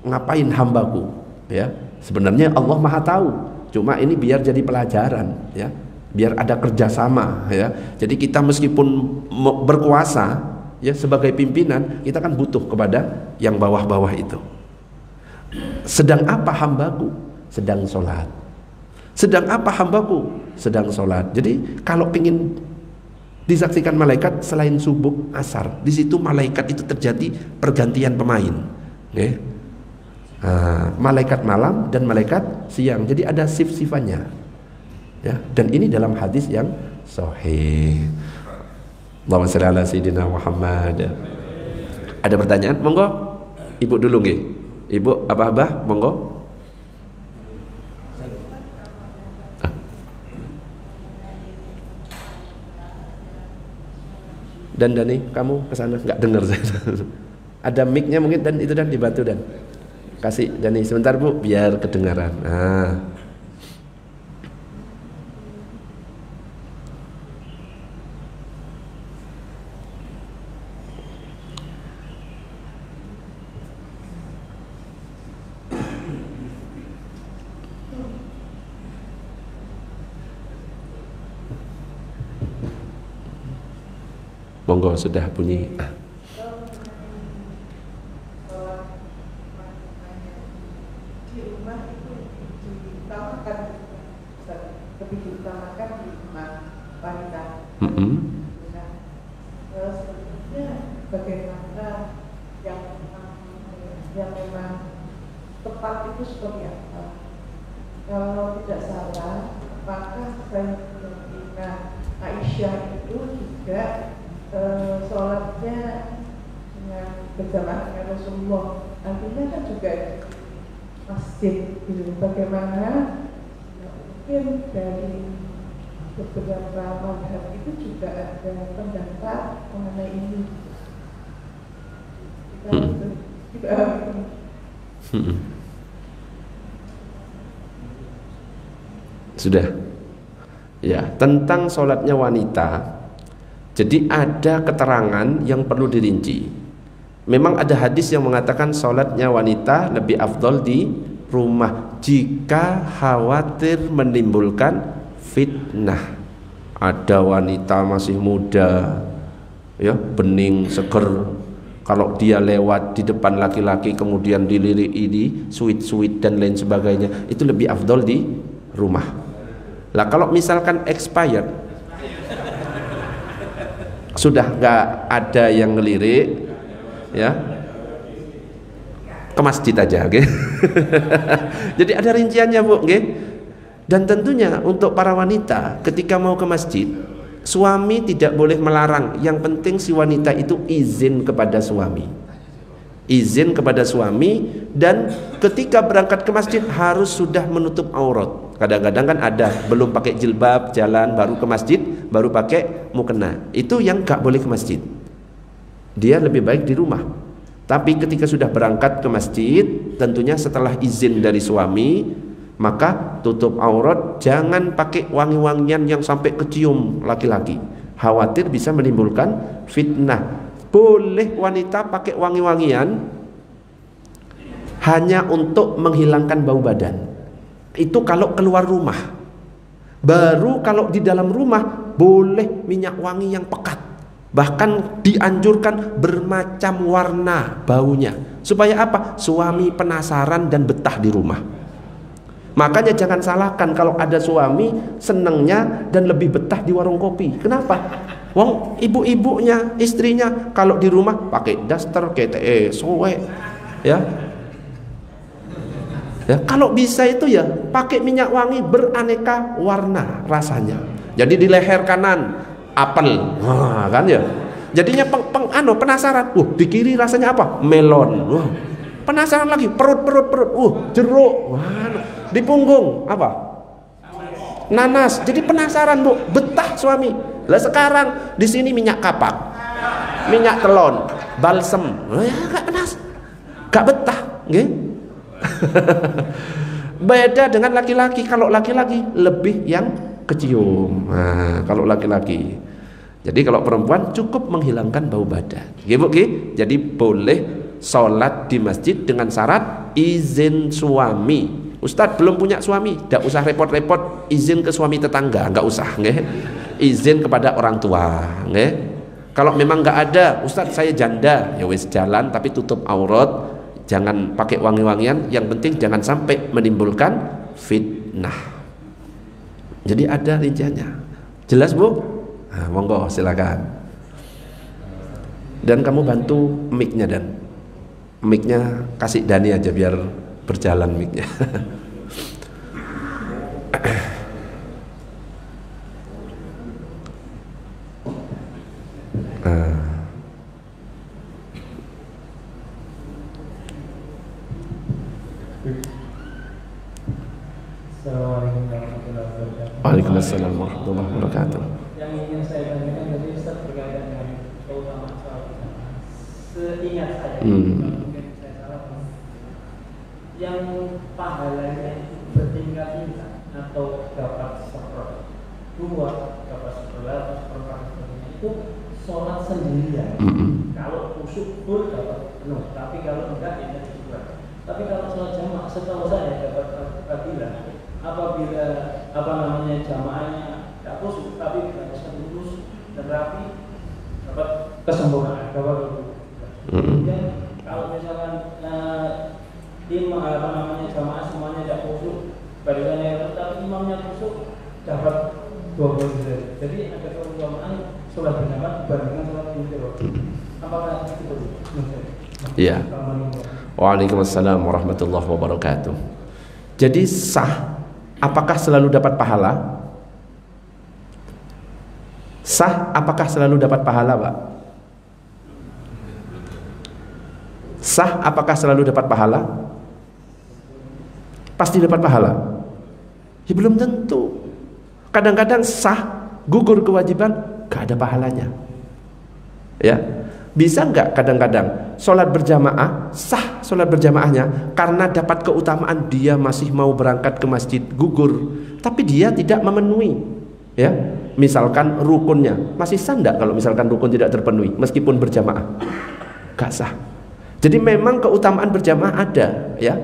Speaker 1: ngapain hambaku? Ya, sebenarnya Allah Maha tahu. Cuma ini biar jadi pelajaran, ya, biar ada kerjasama, ya. Jadi kita meskipun berkuasa, ya, sebagai pimpinan, kita kan butuh kepada yang bawah-bawah itu. Sedang apa hambaku? Sedang sholat. Sedang apa hambaku? Sedang sholat. Jadi kalau ingin disaksikan malaikat selain subuh asar, di situ malaikat itu terjadi pergantian pemain. Okay? Malaikat malam dan malaikat siang. Jadi ada shift-shiftannya. Ya, dan ini dalam hadis yang sahih. Allahumma shalli ala sayyidina Muhammad. Ada pertanyaan? Monggo. Ibu dulu nggih. Ibu abah-abah monggo. Dan Dani, kamu kesana nggak dengar saya. Ada mic-nya mungkin dan itu dan dibantu dan kasih Dani sebentar Bu biar kedengaran. Nah. Monggo sudah bunyi.
Speaker 3: Di rumah itu diutamakan, lebih diutamakan di rumah wanita. Nah, sebenarnya bagaimana yang memang tepat itu seperti apa? Kalau tidak salah, apakah Sayyidatina Aisyah itu juga sholatnya dengan berjamaah dengan Rasulullah, artinya kan juga masjid gitu. Bagaimana mungkin dari beberapa mazhab itu juga ada pendapat mengenai ini.
Speaker 1: Sudah. Ya, tentang sholatnya wanita. Jadi ada keterangan yang perlu dirinci. Memang ada hadis yang mengatakan sholatnya wanita lebih afdol di rumah jika khawatir menimbulkan fitnah. Ada wanita masih muda, ya, bening, seger. Kalau dia lewat di depan laki-laki kemudian dilirik ini, sweet dan lain sebagainya, itu lebih afdol di rumah. Lah kalau misalkan expired, sudah nggak ada yang ngelirik, ya, ke masjid aja, okay? Jadi ada rinciannya Bu, okay? Dan tentunya untuk para wanita ketika mau ke masjid, suami tidak boleh melarang. Yang penting si wanita itu izin kepada suami, izin kepada suami, dan ketika berangkat ke masjid harus sudah menutup aurat. Kadang-kadang kan ada belum pakai jilbab jalan baru ke masjid, baru pakai mukena. Itu yang gak boleh ke masjid. Dia lebih baik di rumah. Tapi ketika sudah berangkat ke masjid, tentunya setelah izin dari suami, maka tutup aurat, jangan pakai wangi-wangian yang sampai kecium laki-laki. Khawatir bisa menimbulkan fitnah. Boleh wanita pakai wangi-wangian
Speaker 4: hanya untuk menghilangkan bau badan. Itu kalau keluar rumah. Baru kalau di dalam rumah boleh minyak wangi yang pekat. Bahkan dianjurkan bermacam warna baunya. Supaya apa? Suami penasaran dan betah di rumah. Makanya jangan salahkan kalau ada suami senengnya dan lebih betah di warung kopi. Kenapa? Wong ibu-ibunya, istrinya kalau di rumah pakai daster, KTE, soe, ya. Ya, kalau bisa itu ya pakai minyak wangi beraneka warna rasanya. Jadi di leher kanan apel, wah kan ya. Jadinya penasaran. Di kiri rasanya apa? Melon. Wah, penasaran lagi. Perut. Jeruk. Wah, di punggung apa? Nanas. Jadi penasaran bu, betah suami. Lah sekarang di sini minyak kapak, minyak telon, balsem. Ya gak betah, nggih. Beda dengan laki-laki. Kalau laki-laki lebih yang kecium. Nah, kalau laki-laki. Jadi kalau perempuan cukup menghilangkan bau badan. Jadi boleh sholat di masjid dengan syarat izin suami. Ustadz belum punya suami, tidak usah repot-repot izin ke suami tetangga, nggak usah, nggih. Izin kepada orang tua, nggih. Kalau memang nggak ada, Ustadz saya janda, ya wis jalan tapi tutup aurat. Jangan pakai wangi-wangian, yang penting jangan sampai menimbulkan fitnah. Jadi ada rinciannya. Jelas bu? Nah, monggo silakan. Dan kamu bantu mic-nya dan mic-nya kasih Dani aja biar berjalan mic-nya.
Speaker 5: Assalamualaikum warahmatullahi wabarakatuh.
Speaker 4: Waalaikumsalam warahmatullahi wabarakatuh.
Speaker 5: Yang ingin saya tanyakan tadi Ustaz berkaitan dengan keutamaan sholat berjamaah. Seingat saya, mungkin saya salah, yang pahalanya bertingkat-tingkat atau dapat seper-dua, dapat sebelah, atau seperempat itu sholat sendirian. Kalau khusyuk full dapat penuh, tapi kalau enggak ya juga. Tapi kalau sholat jamaah, setahu saya dapat fadilah apabila jamaahnya tidak khusyuk tapi berasal lurus dan rapi, dapat kesempurnaan, dapat kemudian kalau misalkan jamaah semuanya tidak khusyuk, barisannya tapi imamnya khusyuk, dapat 20 derajat. Jadi ada keutamaan sholat berjamaah dibandingkan sholat individu. Apakah itu betul?
Speaker 4: Iya. Waalaikumsalam warahmatullahi wabarakatuh. Jadi sah, apakah selalu dapat pahala? Sah, apakah selalu dapat pahala, Pak? Sah, apakah selalu dapat pahala? Pasti dapat pahala? Ya belum tentu. Kadang-kadang sah, gugur kewajiban, gak ada pahalanya. Ya, bisa nggak kadang-kadang sholat berjamaah sah sholat berjamaahnya karena dapat keutamaan dia masih mau berangkat ke masjid gugur, tapi dia tidak memenuhi, ya misalkan rukunnya masih sah nggak kalau misalkan rukun tidak terpenuhi meskipun berjamaah? Gak sah. Jadi memang keutamaan berjamaah ada, ya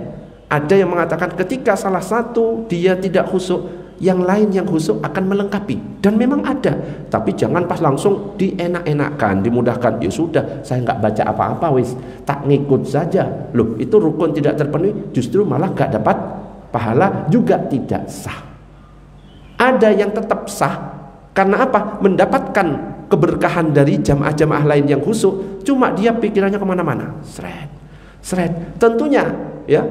Speaker 4: ada yang mengatakan ketika salah satu dia tidak khusyuk, yang lain yang khusyuk akan melengkapi, dan memang ada. Tapi jangan pas langsung dienak-enakan, dimudahkan. Ya sudah, saya nggak baca apa-apa, wis tak ngikut saja. Loh, itu rukun tidak terpenuhi, justru malah nggak dapat pahala, juga tidak sah. Ada yang tetap sah karena apa? Mendapatkan keberkahan dari jamaah-jamaah lain yang khusyuk, cuma dia pikirannya kemana-mana, seret. Tentunya, ya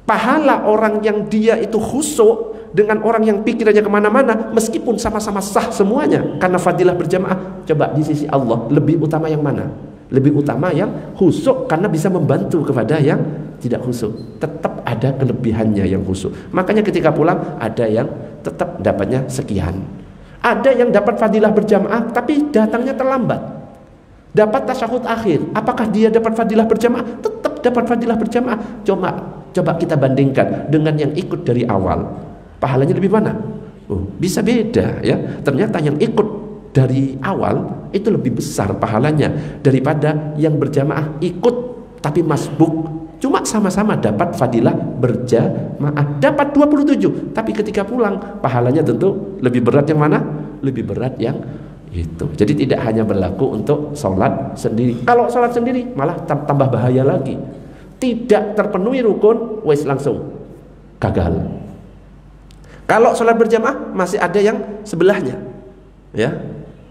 Speaker 4: pahala orang yang dia itu khusyuk dengan orang yang pikirannya kemana-mana, meskipun sama-sama sah semuanya karena fadilah berjamaah, coba di sisi Allah lebih utama yang mana? Lebih utama yang khusyuk karena bisa membantu kepada yang tidak khusyuk. Tetap ada kelebihannya yang khusyuk. Makanya ketika pulang ada yang tetap dapatnya sekian, ada yang dapat fadilah berjamaah tapi datangnya terlambat, dapat tasyahud akhir. Apakah dia dapat fadilah berjamaah? Tetap dapat fadilah berjamaah. Coba kita bandingkan dengan yang ikut dari awal, pahalanya lebih mana? Bisa beda, ya. Ternyata yang ikut dari awal itu lebih besar pahalanya daripada yang berjamaah ikut tapi masbuk, Cuma sama-sama dapat fadilah berjamaah, dapat 27. Tapi ketika pulang pahalanya tentu lebih berat yang mana? Lebih berat yang itu. Jadi tidak hanya berlaku untuk sholat sendiri. Kalau sholat sendiri malah tambah bahaya lagi. Tidak terpenuhi rukun, wes langsung gagal. Kalau sholat berjamaah masih ada yang sebelahnya, ya,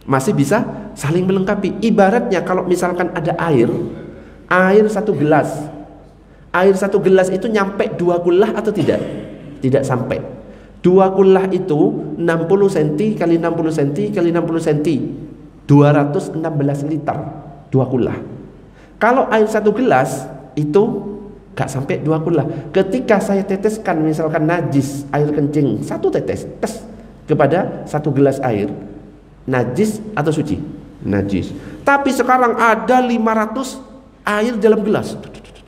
Speaker 4: masih bisa saling melengkapi. Ibaratnya kalau misalkan ada air satu gelas, air satu gelas itu nyampe 2 kullah atau tidak? Tidak sampai. 2 kullah itu 60 cm kali 60 cm kali 60 cm, 216 liter 2 kullah. Kalau air satu gelas itu gak sampai 2 kullah. Ketika saya teteskan misalkan najis air kencing 1 tetes kepada 1 gelas air, najis atau suci? Najis. Tapi sekarang ada 500 air dalam gelas,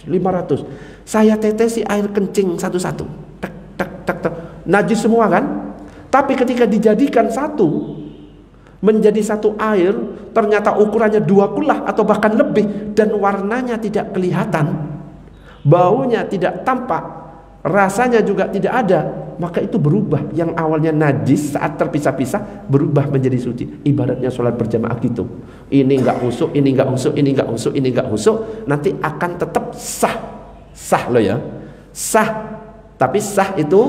Speaker 4: 500. Saya tetesi air kencing satu-satu, tak, najis semua kan? Tapi ketika dijadikan satu menjadi satu air, ternyata ukurannya 2 kullah atau bahkan lebih, dan warnanya tidak kelihatan, baunya tidak tampak, rasanya juga tidak ada, maka itu berubah. Yang awalnya najis saat terpisah-pisah berubah menjadi suci. Ibaratnya sholat berjamaah gitu. Ini enggak husuk, ini enggak husuk, ini enggak husuk, ini enggak husuk, nanti akan tetap sah loh ya, sah. Tapi sah itu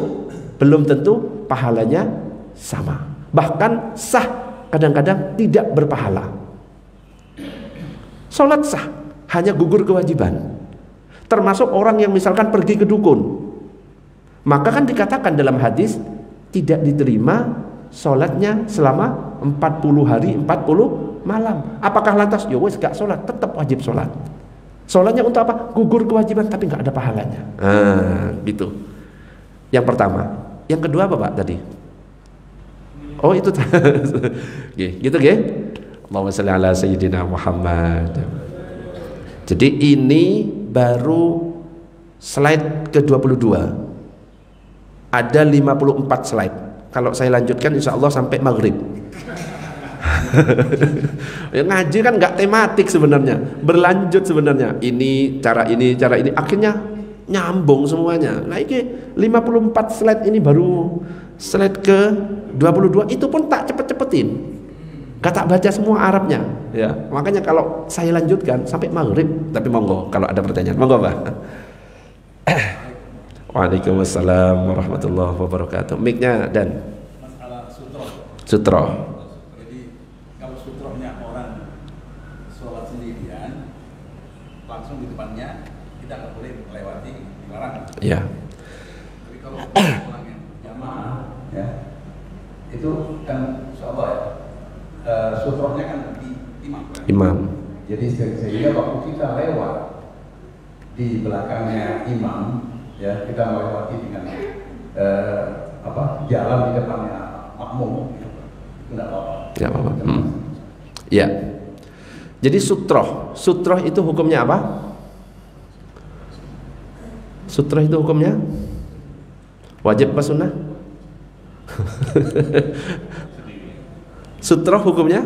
Speaker 4: belum tentu pahalanya sama. Bahkan sah kadang-kadang tidak berpahala. Sholat sah, hanya gugur kewajiban. Termasuk orang yang misalkan pergi ke dukun, maka kan dikatakan dalam hadis tidak diterima sholatnya selama 40 hari 40 malam. Apakah lantas ya wes gak sholat? Tetap wajib sholat. Sholatnya untuk apa? Gugur kewajiban tapi gak ada pahalanya. Gitu. Yang pertama. Yang kedua apa Pak tadi? Oh itu gitu ge. Allahumma shalli ala sayyidina Muhammad. Jadi ini baru slide ke-22. Ada 54 slide. Kalau saya lanjutkan insya Allah sampai maghrib. Ya, ngaji kan nggak tematik sebenarnya, berlanjut sebenarnya. Ini, cara akhirnya nyambung semuanya. Nah ini 54 slide ini baru slide ke-22. Itu pun tak cepet-cepetin, gak tak baca semua Arabnya ya. Makanya kalau saya lanjutkan sampai maghrib. Tapi monggo kalau ada pertanyaan, monggo Pak. Waalaikumsalam warahmatullahi wabarakatuh. Mic-nya dan
Speaker 6: masalah
Speaker 4: sutro.
Speaker 6: Jadi kalau sutronya orang sholat sendirian langsung di depannya, kita nggak boleh melewati, dilarang.
Speaker 4: Ya.
Speaker 6: Tapi kalau orang yang jamaah ya, itu kan insyaallah ya, sutronya kan di imam. Jadi sehingga waktu kita lewat di belakangnya imam, ya kita melewati dengan jalan di depannya makmum, enggak apa-apa.
Speaker 4: Ya apa-apa. Ya. Jadi sutroh itu hukumnya apa? Sutroh itu hukumnya wajib apa sunnah? Sutroh hukumnya?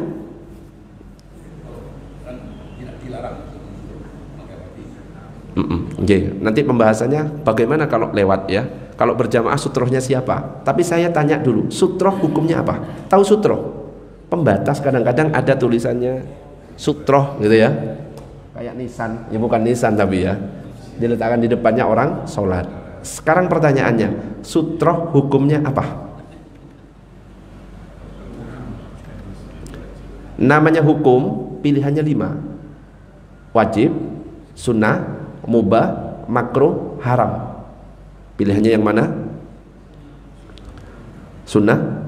Speaker 4: Okay. Nanti pembahasannya bagaimana kalau lewat ya. Kalau berjamaah sutrohnya siapa? Tapi saya tanya dulu, sutroh hukumnya apa? Tahu sutroh? Pembatas, kadang-kadang ada tulisannya sutroh gitu ya. Kayak nisan, ya bukan nisan tapi ya. Diletakkan di depannya orang sholat. Sekarang pertanyaannya, sutroh hukumnya apa? Namanya hukum, pilihannya 5. Wajib, sunnah, mubah, makruh, haram. Pilihannya yang mana? Sunnah.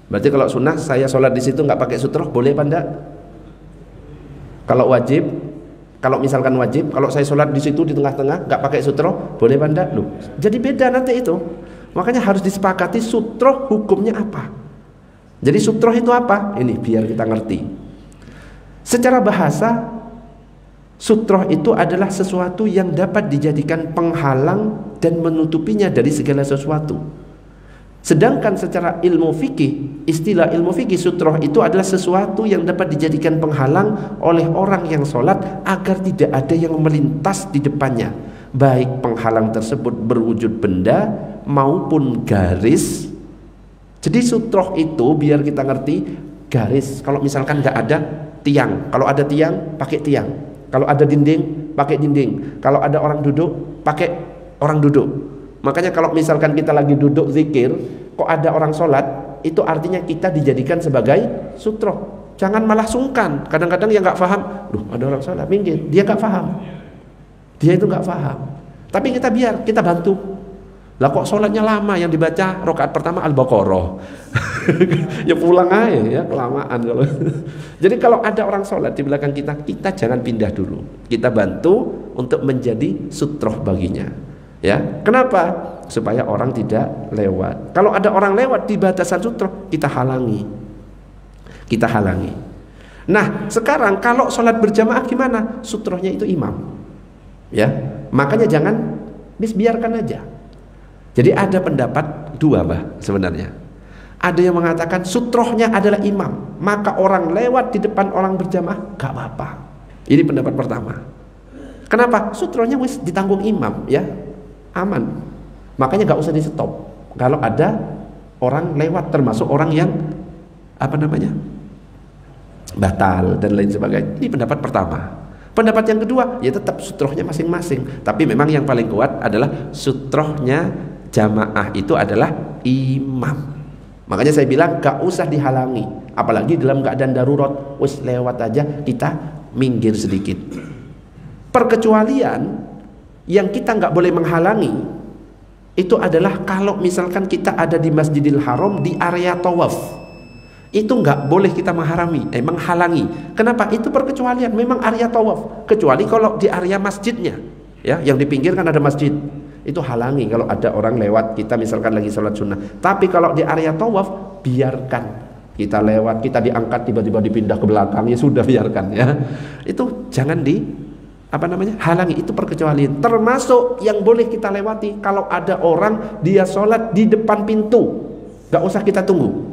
Speaker 4: Berarti kalau sunnah saya sholat di situ nggak pakai sutroh, boleh apa enggak? Kalau wajib, kalau misalkan wajib, kalau saya sholat di situ di tengah-tengah nggak pakai sutroh, boleh apa enggak? Loh, jadi beda nanti itu. Makanya harus disepakati sutroh hukumnya apa. Jadi sutroh itu apa? Ini biar kita ngerti. Secara bahasa, sutroh itu adalah sesuatu yang dapat dijadikan penghalang dan menutupinya dari segala sesuatu. Sedangkan secara ilmu fikih, istilah ilmu fikih, sutroh itu adalah sesuatu yang dapat dijadikan penghalang oleh orang yang sholat agar tidak ada yang melintas di depannya. baik penghalang tersebut berwujud benda maupun garis. Jadi sutroh itu biar kita ngerti garis. Kalau misalkan nggak ada tiang, kalau ada tiang pakai tiang, kalau ada dinding pakai dinding, kalau ada orang duduk pakai orang duduk. Makanya kalau misalkan kita lagi duduk zikir, kok ada orang sholat, itu artinya kita dijadikan sebagai sutroh. Jangan malah sungkan. Kadang-kadang yang nggak paham, duh ada orang sholat, minggir. Dia nggak paham. Dia itu nggak paham. Tapi kita bantu. Lah kok sholatnya lama, yang dibaca rakaat pertama Al-Baqarah. Ya pulang aja ya, kelamaan kalau. Jadi kalau ada orang sholat di belakang kita jangan pindah dulu. Kita bantu untuk menjadi sutroh baginya. Ya, kenapa? Supaya orang tidak lewat. Kalau ada orang lewat di batasan sutroh, kita halangi. Nah, sekarang kalau sholat berjamaah gimana? Sutrohnya itu imam. Ya, makanya jangan biarkan aja. Jadi ada pendapat dua sebenarnya. Ada yang mengatakan sutrohnya adalah imam, maka orang lewat di depan orang berjamaah gak apa-apa. Ini pendapat pertama. Kenapa? Sutrohnya wis ditanggung imam, ya aman. Makanya gak usah di stop. Kalau ada orang lewat, termasuk orang yang batal dan lain sebagainya. Ini pendapat pertama. Pendapat yang kedua, ya tetap sutrohnya masing-masing. Tapi memang yang paling kuat adalah sutrohnya jamaah itu adalah imam. Makanya saya bilang gak usah dihalangi. Apalagi dalam keadaan darurat, wis lewat aja kita minggir sedikit. Perkecualian yang kita gak boleh menghalangi itu adalah kalau misalkan kita ada di Masjidil Haram di area tawaf. Itu nggak boleh kita menghalangi. Kenapa? Itu perkecualian, memang area tawaf. Kecuali kalau di area masjidnya, ya, yang di pinggir kan ada masjid, itu halangi kalau ada orang lewat kita misalkan lagi sholat sunnah. Tapi kalau di area tawaf, biarkan kita lewat, kita diangkat tiba-tiba dipindah ke belakang, ya sudah biarkan ya. Itu jangan halangi. Itu perkecualian. Termasuk yang boleh kita lewati kalau ada orang dia sholat di depan pintu, nggak usah kita tunggu.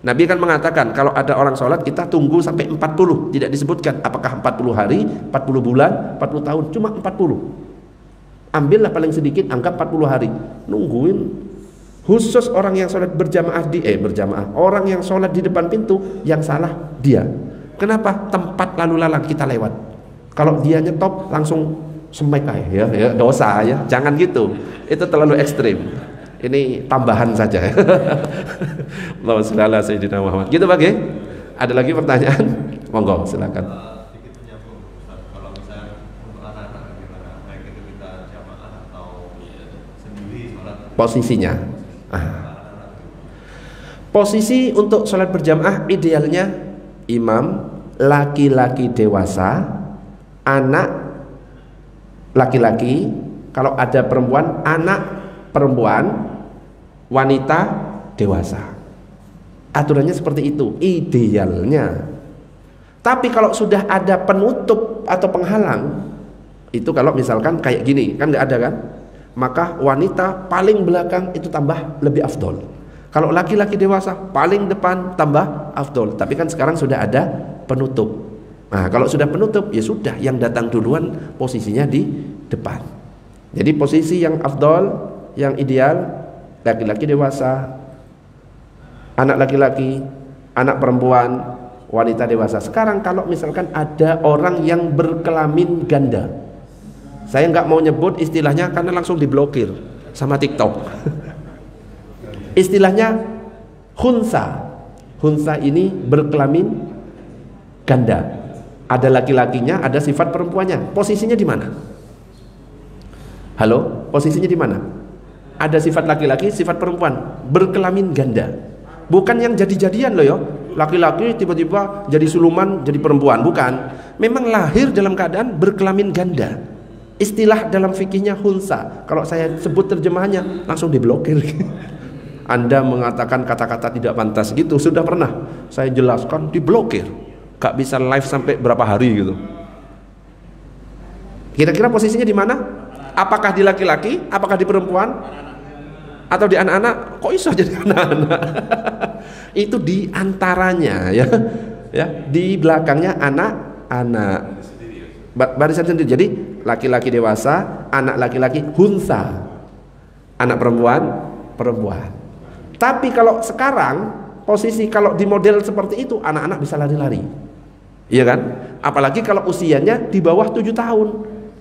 Speaker 4: Nabi kan mengatakan kalau ada orang sholat kita tunggu sampai 40. Tidak disebutkan apakah 40 hari, 40 bulan, 40 tahun. Cuma 40. Ambillah paling sedikit, anggap 40 hari. Nungguin. Khusus orang yang sholat berjamaah orang yang sholat di depan pintu, yang salah dia. Kenapa? Tempat lalu lalang kita lewat. Kalau dia nyetop langsung semek aja ya, dosa ya. Jangan gitu. Itu terlalu ekstrim. Ini tambahan saja. Allahumma shalli ala sayyidina Muhammad. Gitu Pak. Ada lagi pertanyaan? Monggo silakan.
Speaker 7: Sedikit menyambung Ustaz. Kalau misalnya untuk anak-anak gimana? Baik itu kita jamaah atau sendiri sholat.
Speaker 4: Posisinya. Posisi untuk sholat berjamaah idealnya imam, laki-laki dewasa, anak laki-laki, kalau ada perempuan, anak perempuan, wanita dewasa. Aturannya seperti itu idealnya. Tapi kalau sudah ada penutup atau penghalang, itu kalau misalkan kayak gini kan nggak ada kan, maka wanita paling belakang itu tambah lebih afdol. Kalau laki-laki dewasa paling depan tambah afdol. Tapi kan sekarang sudah ada penutup. Nah kalau sudah penutup ya sudah, yang datang duluan posisinya di depan. Jadi posisi yang afdol, yang ideal, laki-laki dewasa, anak laki-laki, anak perempuan, wanita dewasa. Sekarang kalau misalkan ada orang yang berkelamin ganda, saya nggak mau nyebut istilahnya karena langsung diblokir sama TikTok. Istilahnya khunsa. Khunsa ini berkelamin ganda. Ada laki-lakinya, ada sifat perempuannya. Posisinya di mana? Halo, posisinya di mana? Ada sifat laki-laki, sifat perempuan, berkelamin ganda. Bukan yang jadi-jadian loh ya. Laki-laki tiba-tiba jadi suluman, jadi perempuan, bukan. Memang lahir dalam keadaan berkelamin ganda. Istilah dalam fikihnya khunsa. Kalau saya sebut terjemahannya langsung diblokir. Anda mengatakan kata-kata tidak pantas gitu, sudah pernah saya jelaskan, diblokir. Gak bisa live sampai berapa hari gitu. Kira-kira posisinya di mana? Apakah di laki-laki, apakah di perempuan, atau di anak-anak? Kok bisa jadi anak-anak? Itu di antaranya ya. Ya, di belakangnya anak-anak. Barisan sendiri. Jadi laki-laki dewasa, anak laki-laki hunsa, anak perempuan perempuan. Tapi kalau sekarang posisi kalau di model seperti itu, anak-anak bisa lari-lari, iya kan? Apalagi kalau usianya di bawah 7 tahun.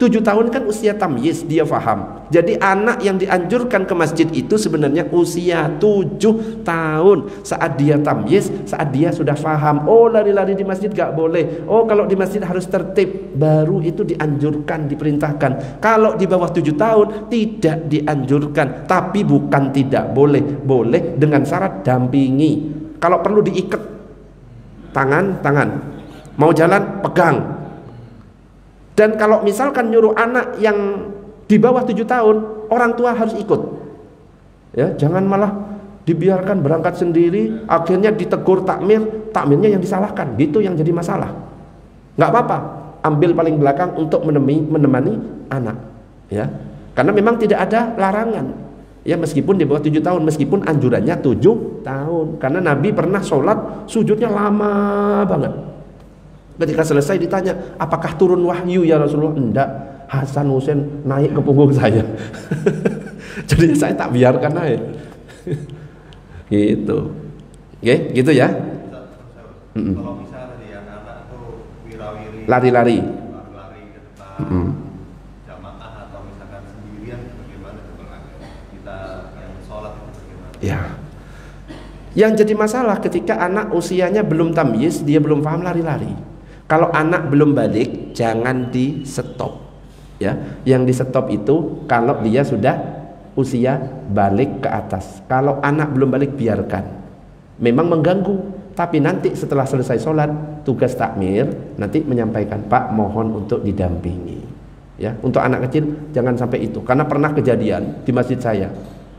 Speaker 4: 7 tahun kan usia tamyiz, dia faham. Jadi anak yang dianjurkan ke masjid itu sebenarnya usia 7 tahun. Saat dia tamyiz, saat dia sudah faham. Oh, lari-lari di masjid gak boleh. Oh, kalau di masjid harus tertib. Baru itu dianjurkan, diperintahkan. Kalau di bawah 7 tahun tidak dianjurkan. Tapi bukan tidak boleh. Boleh dengan syarat dampingi. Kalau perlu diikat tangan. Mau jalan, pegang. Dan kalau misalkan nyuruh anak yang di bawah 7 tahun, orang tua harus ikut. Ya, jangan malah dibiarkan berangkat sendiri, akhirnya ditegur takmirnya yang disalahkan. Gitu yang jadi masalah. Nggak apa-apa, ambil paling belakang untuk menemani anak. Ya, karena memang tidak ada larangan. Ya, meskipun di bawah 7 tahun, meskipun anjurannya 7 tahun. Karena Nabi pernah sholat sujudnya lama banget. Ketika selesai ditanya, apakah turun wahyu ya Rasulullah? Enggak, Hasan Husain naik ke punggung saya. Jadi saya tak biarkan naik. Gitu. Oke, gitu ya.
Speaker 7: Kalau misalnya tadi anak-anak tuh wirawiri
Speaker 4: lari-lari
Speaker 7: ke depan jamaah atau misalkan sendirian, bagaimana kita yang sholat itu bagaimana?
Speaker 4: Ya. Yang jadi masalah ketika anak usianya belum tamyiz, dia belum paham lari-lari. Kalau anak belum balik, jangan di stop. Ya, yang di stop itu kalau dia sudah usia balik ke atas. Kalau anak belum balik, biarkan. Memang mengganggu, tapi nanti setelah selesai sholat, tugas takmir nanti menyampaikan, Pak, mohon untuk didampingi. Ya, untuk anak kecil jangan sampai itu. Karena pernah kejadian di masjid saya,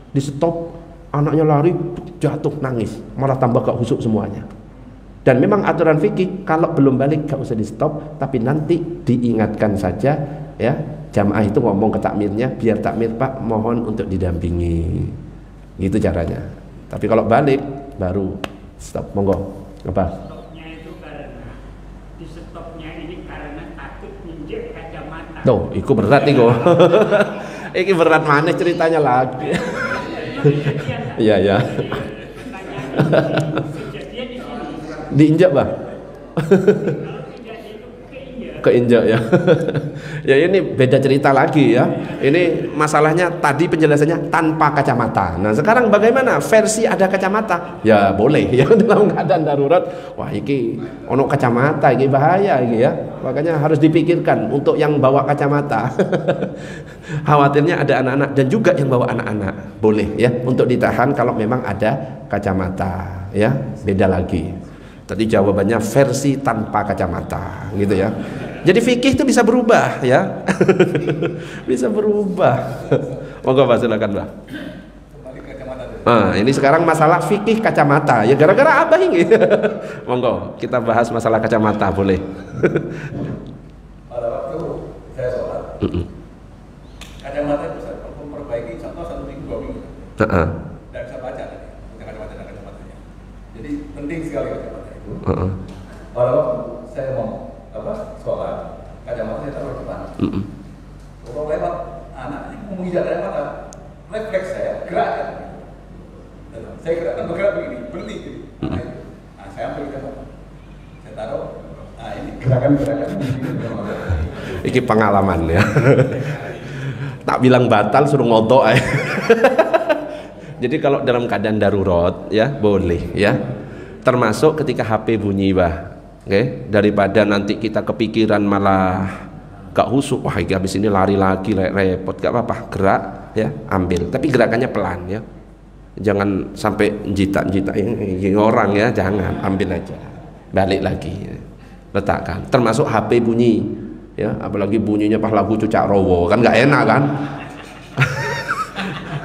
Speaker 4: di stop, anaknya lari, jatuh nangis, malah tambah gak khusyuk semuanya. Dan memang aturan fikih kalau belum balik gak usah di stop, tapi nanti diingatkan saja, ya, jamaah itu ngomong ke takmirnya, biar takmir, Pak, mohon untuk didampingi. Gitu caranya. Tapi kalau balik baru stop, monggo. Apa?
Speaker 8: Stopnya itu karena di stopnya ini karena takut nginjek kacamata.
Speaker 4: Tuh, itu berat nih kok. Ini berat mana ceritanya lagi. Iya, ya. Diinjak, Bang. Keinjak ya. Ya, ini beda cerita lagi ya. Ini masalahnya tadi penjelasannya tanpa kacamata. Nah, sekarang bagaimana versi ada kacamata? Ya boleh ya, dalam keadaan darurat. Wah, iki ono kacamata, iki bahaya iki ya. Makanya harus dipikirkan untuk yang bawa kacamata. Khawatirnya ada anak-anak dan juga yang bawa anak-anak. Boleh ya untuk ditahan kalau memang ada kacamata ya. Beda lagi. Tadi jawabannya versi tanpa kacamata gitu ya. Jadi fikih itu bisa berubah ya. Bisa berubah. Monggo Pak, silakan Pak. Nah, ini sekarang masalah fikih kacamata. Ya gara-gara apa ini? Monggo, kita bahas masalah kacamata, boleh.
Speaker 6: Pada waktu saya sholat, kacamata itu saya memperbaiki contoh 1 minggu 2 minggu. Tidak bisa baca tadi, kacamata dan kacamatanya. Jadi penting sekali kacamata itu. Pada waktu saya mau sholat, kacamatanya taruh di depan. Kalau lewat anak, mau menginjak kacamata, refleks saya gerakkan. Saya gerakkan bergerak begini, berhenti. Nah, saya ambil kacamata, saya taruh. Nah, ini gerakan-gerakan begini.
Speaker 4: Ini pengalaman ya. Tak bilang batal suruh ngodok ya. Jadi kalau dalam keadaan darurat ya boleh ya. Termasuk ketika HP bunyi bah. Oke, daripada nanti kita kepikiran malah gak khusyuk, wah habis ini lari lagi repot, gak apa-apa, gerak ya, ambil. Tapi gerakannya pelan ya. Jangan sampai jitak-jitak orang ya, jangan, ambil aja. Balik lagi. Letakkan. Termasuk HP bunyi ya, apalagi bunyinya pas lagu Cucak Rowo kan gak enak kan.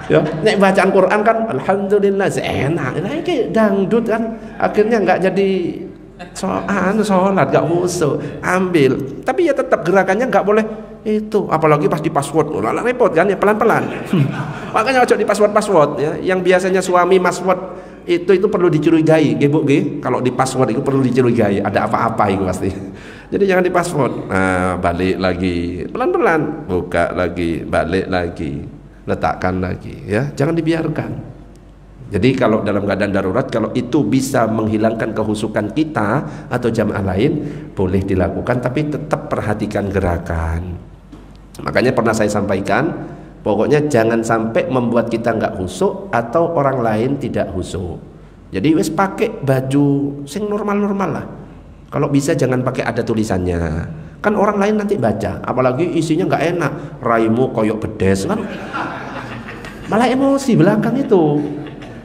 Speaker 4: Ya, nek bacaan Quran kan alhamdulillah enak. Nah, ini dangdut kan akhirnya nggak jadi sholat gak khusyuk, ambil. Tapi ya tetap gerakannya nggak boleh itu, apalagi pas di password, malah repot kan ya, pelan-pelan. Makanya ojo di password ya, yang biasanya suami password itu perlu dicurigai, Bu, kalau di password itu perlu dicurigai, ada apa-apa itu pasti. Jadi jangan dipaspor. Nah, balik lagi, pelan-pelan, buka lagi, balik lagi, letakkan lagi, ya. Jangan dibiarkan. Jadi kalau dalam keadaan darurat, kalau itu bisa menghilangkan kehusukan kita atau jamaah lain, boleh dilakukan, tapi tetap perhatikan gerakan. Makanya pernah saya sampaikan, pokoknya jangan sampai membuat kita nggak husuk atau orang lain tidak husuk. Jadi wes pakai baju sing normal-normal lah. Kalau bisa jangan pakai ada tulisannya. Kan orang lain nanti baca, apalagi isinya nggak enak, raimu koyok bedes kan. Malah emosi belakang itu.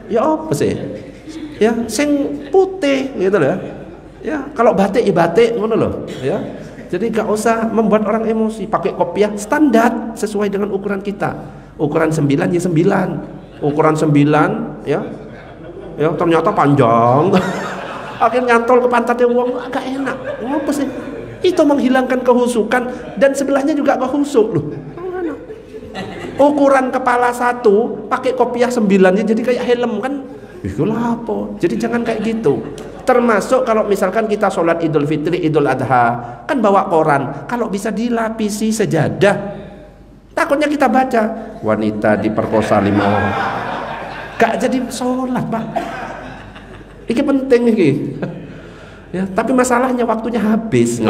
Speaker 4: Ya apa sih? Ya sing putih gitu loh. Ya kalau batik ya batik ngono loh, ya. Jadi nggak usah membuat orang emosi. Pakai kopiah standar sesuai dengan ukuran kita. Ukuran 9 ya 9. Ukuran 9 ya. Ya ternyata panjang. Akhirnya nyantol ke pantatnya uang, agak enak. Apa sih? Itu menghilangkan kehusukan dan sebelahnya juga kehusuk loh. Ukuran kepala 1 pakai kopiah 9-nya jadi kayak helm kan? Itulah apa? Jadi jangan kayak gitu. Termasuk kalau misalkan kita sholat Idul Fitri, Idul Adha, kan bawa koran. Kalau bisa dilapisi sejadah. Takutnya kita baca wanita diperkosa 5 orang. Gak jadi sholat, Pak. Ini penting ini. Ya, tapi masalahnya waktunya habis.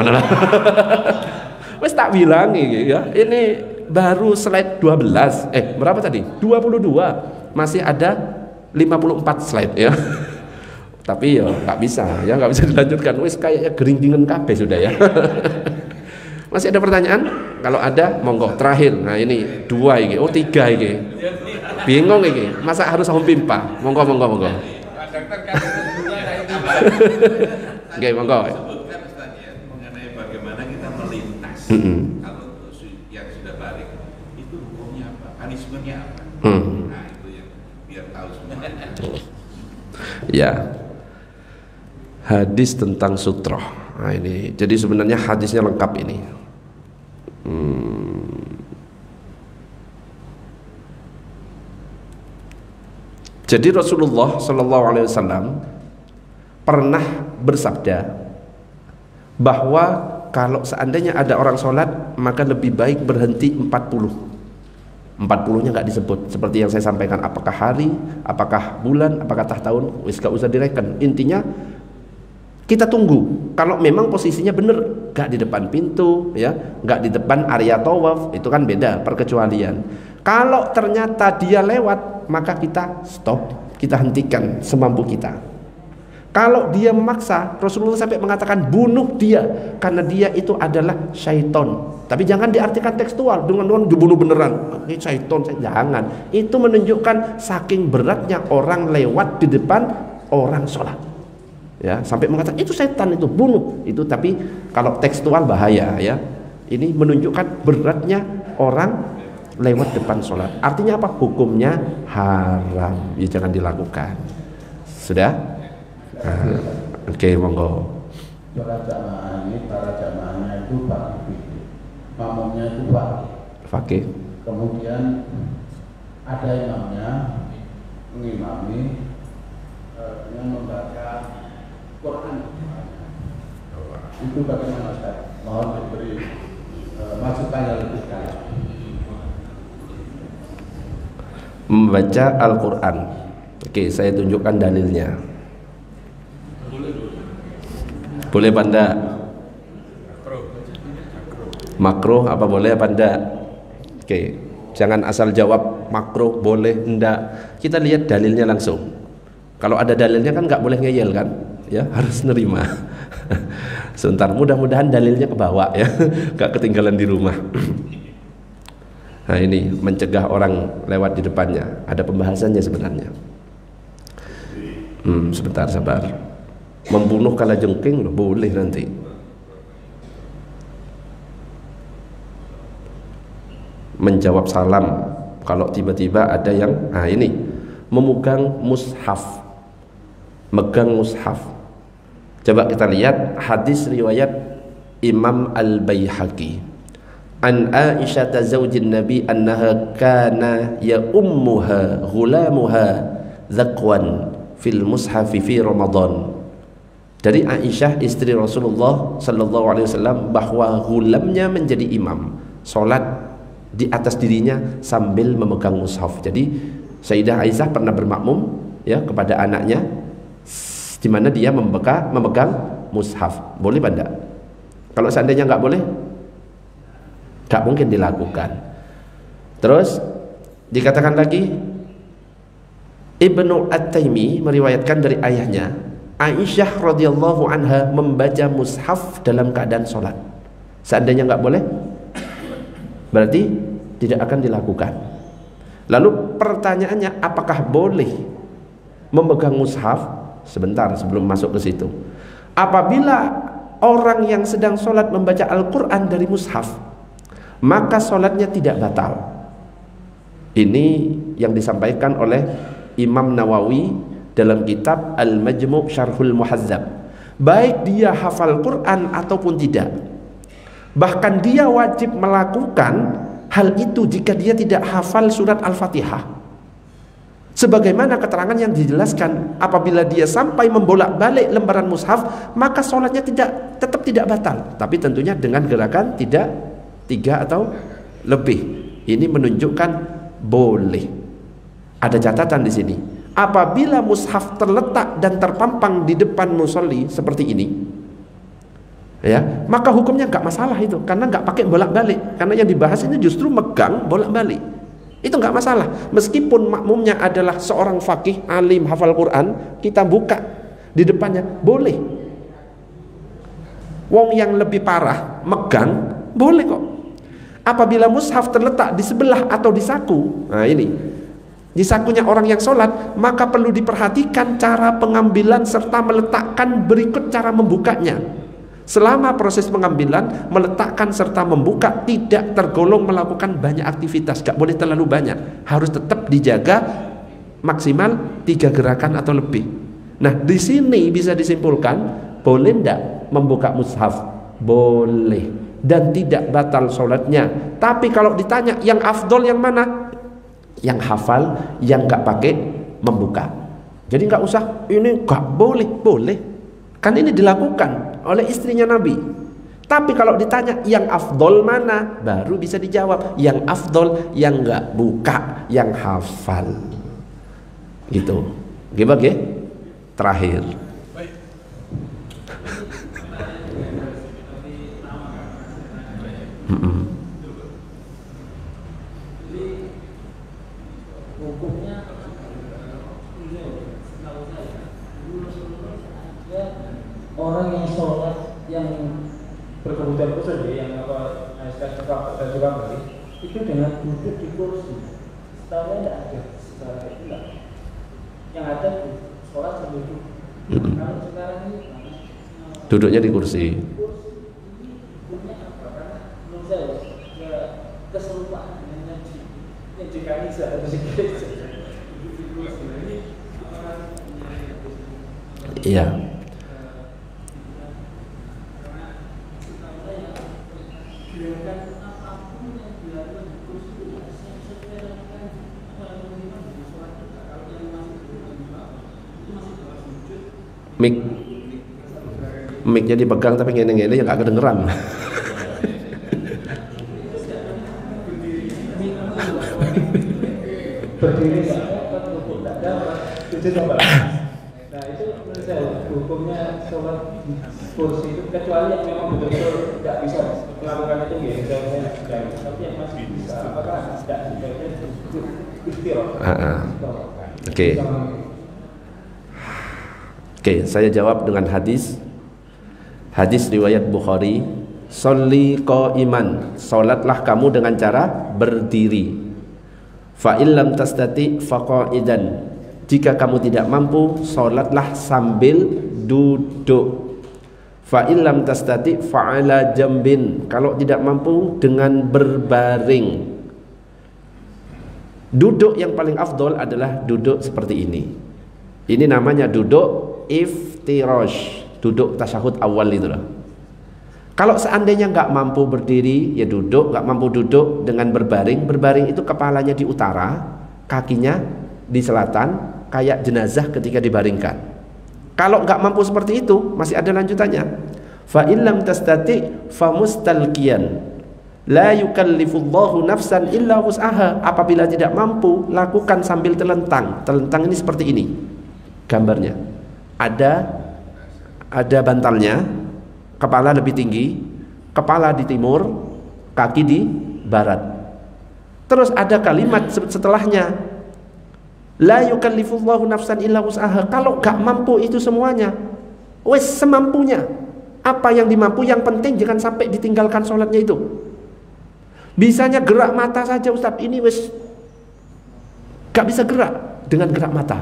Speaker 4: Wes tak bilang ini ya. Ini baru slide 12. Berapa tadi? 22. Masih ada 54 slide ya. Tapi ya nggak bisa dilanjutkan. Wes kayaknya gering-geringen kabeh sudah ya. Masih ada pertanyaan? Kalau ada, monggo terakhir. Nah ini 2 ini, 3 ini. Bingung ini. Masa harus hompimpa? Monggo. Oke, monggo.
Speaker 2: Mengenai bagaimana kita melintas. Kalau yang sudah balik itu hukumnya apa? Punishmentnya apa? Nah itu yang biar tahu semua.
Speaker 4: Ya. Hadis tentang sutroh. Nah ini, jadi sebenarnya hadisnya lengkap ini. Jadi Rasulullah Shallallahu Alaihi Wasallam pernah bersabda bahwa kalau seandainya ada orang sholat maka lebih baik berhenti 40. 40-nya nggak disebut seperti yang saya sampaikan, apakah hari, apakah bulan, apakah tahun, wis gak usah direken. Intinya kita tunggu. Kalau memang posisinya benar, gak di depan pintu, ya, gak di depan area tawaf, itu kan beda, perkecualian. Kalau ternyata dia lewat, maka kita stop, kita hentikan semampu kita. Kalau dia memaksa, Rasulullah sampai mengatakan bunuh dia, karena dia itu adalah syaiton. Tapi jangan diartikan tekstual dengan dibunuh beneran. Ini syaiton, jangan. Itu menunjukkan saking beratnya orang lewat di depan orang sholat. Ya, sampai mengatakan itu setan, itu bunuh itu. Tapi kalau tekstual bahaya ya. Ini menunjukkan beratnya orang lewat depan sholat. Artinya apa? Hukumnya haram, ya jangan dilakukan. Sudah? Oke, monggo.
Speaker 2: Para jamaahnya itu fakih, makmumnya itu
Speaker 4: fakih.
Speaker 2: Kemudian ada imamnya mengimami yang membaca Quran. Itu bagaimana Ustaz? Mohon diberi masukan yang lebih dalam.
Speaker 4: Membaca Al-Quran. Oke, saya tunjukkan dalilnya. Boleh apa enggak? Makruh apa boleh apa enggak? Oke, jangan asal jawab makruh boleh enggak. Kita lihat dalilnya langsung. Kalau ada dalilnya kan nggak boleh ngeyel kan? Ya, harus nerima. Sebentar, mudah-mudahan dalilnya kebawa ya, nggak ketinggalan di rumah. Nah ini mencegah orang lewat di depannya. Ada pembahasannya sebenarnya. Sebentar, sabar. Membunuh kalajengking loh, boleh nanti. Menjawab salam kalau tiba-tiba ada yang ini memegang mushaf. Megang mushaf. Coba kita lihat hadis riwayat Imam Al-Baihaqi. An Aisyah zaujin Nabi annaha kana ya ummuha ghulamuha zakwan fil mushafi fi Ramadan. dari Aisyah istri Rasulullah sallallahu alaihi wasallam bahwa gulamnya menjadi imam, salat di atas dirinya sambil memegang mushaf. Jadi Sayyidah Aisyah pernah bermakmum ya kepada anaknya di mana dia memegang mushaf. Boleh apa enggak? Kalau seandainya enggak boleh, enggak mungkin dilakukan. Terus dikatakan lagi, Ibnu At-Taimi meriwayatkan dari ayahnya, Aisyah radhiyallahu anha membaca mushaf dalam keadaan sholat. Seandainya enggak boleh, berarti tidak akan dilakukan. Lalu pertanyaannya, apakah boleh memegang mushaf? Sebentar sebelum masuk ke situ. Apabila orang yang sedang sholat membaca Al-Quran dari mushaf, maka sholatnya tidak batal. Ini yang disampaikan oleh Imam Nawawi dalam kitab Al-Majmu' Syarhul Muhazzab. Baik dia hafal Quran ataupun tidak, bahkan dia wajib melakukan hal itu jika dia tidak hafal surat Al-Fatihah. Sebagaimana keterangan yang dijelaskan, apabila dia sampai membolak-balik lembaran mushaf, maka sholatnya tetap tidak batal, tapi tentunya dengan gerakan tidak 3 atau lebih. Ini menunjukkan boleh. Ada catatan di sini. Apabila mushaf terletak dan terpampang di depan musolli seperti ini, ya, maka hukumnya nggak masalah itu, karena nggak pakai bolak-balik. Karena yang dibahas ini justru megang bolak-balik. Itu nggak masalah. Meskipun makmumnya adalah seorang faqih, alim, hafal Quran, kita buka di depannya, boleh. Wong yang lebih parah megang, boleh kok. Apabila mushaf terletak di sebelah atau di saku, nah ini, di sakunya orang yang sholat, maka perlu diperhatikan cara pengambilan serta meletakkan berikut cara membukanya. Selama proses pengambilan, meletakkan serta membuka tidak tergolong melakukan banyak aktivitas, gak boleh terlalu banyak, harus tetap dijaga maksimal 3 gerakan atau lebih. Nah, di sini bisa disimpulkan, boleh ndak membuka mushaf? Boleh, dan tidak batal sholatnya. Tapi kalau ditanya yang afdol yang mana? Yang hafal, yang gak pakai membuka. Jadi gak usah ini gak boleh, boleh. Kan ini dilakukan oleh istrinya Nabi. Tapi kalau ditanya yang afdol mana, baru bisa dijawab yang afdol yang enggak buka, yang hafal. Gitu. Gimana? Terakhir.
Speaker 5: Orang yang sholat yang berkebutuhan khusus yang apa saya juga beri itu dengan duduk di kursi, setahu tidak ada secara itu yang ada sholat sambil duduk. Kalau sekarang ini
Speaker 4: duduknya di kursi.
Speaker 5: Hukumnya apa? Karena menurut saya keserupaan yang di kanisa atau di gereja.
Speaker 4: Iya. Mic-nya dipegang tapi ngene-ngene ya gak kedengeran.
Speaker 5: Berdiri dapat, duduk tidak dapat, itu coba. Nah itu menurut saya hukumnya sholat di kursi itu, kecuali yang memang betul-betul tidak bisa melakukan itu ya, misalnya tapi yang masih bisa, apakah tidak sebaiknya istirahat?
Speaker 4: Oke, saya jawab dengan hadis. Hadis riwayat Bukhari, "Sholli qa'iman." Salatlah kamu dengan cara berdiri. Fa illam tastati faqa'idan. Jika kamu tidak mampu, salatlah sambil duduk. Fa illam tastati fa'ala jambin. Kalau tidak mampu, dengan berbaring. Duduk yang paling afdol adalah duduk seperti ini. Ini namanya duduk iftirash, duduk tasyahud awal itu loh. Kalau seandainya nggak mampu berdiri, ya duduk. Nggak mampu duduk, dengan berbaring. Berbaring itu kepalanya di utara, kakinya di selatan, kayak jenazah ketika dibaringkan. Kalau nggak mampu seperti itu, masih ada lanjutannya. Fa illam tastati famustalqiyan. La yukallifullahu nafsan illa wus'aha. Apabila tidak mampu, lakukan sambil telentang. Telentang ini seperti ini gambarnya. Ada bantalnya, kepala lebih tinggi, kepala di timur, kaki di barat. Terus ada kalimat setelahnya, la yukallifullahu nafsan illa wus'aha. Kalau gak mampu itu semuanya, wes semampunya. Apa yang dimampu, yang penting jangan sampai ditinggalkan sholatnya itu. Bisanya gerak mata saja Ustaz, ini wes gak bisa gerak dengan gerak mata.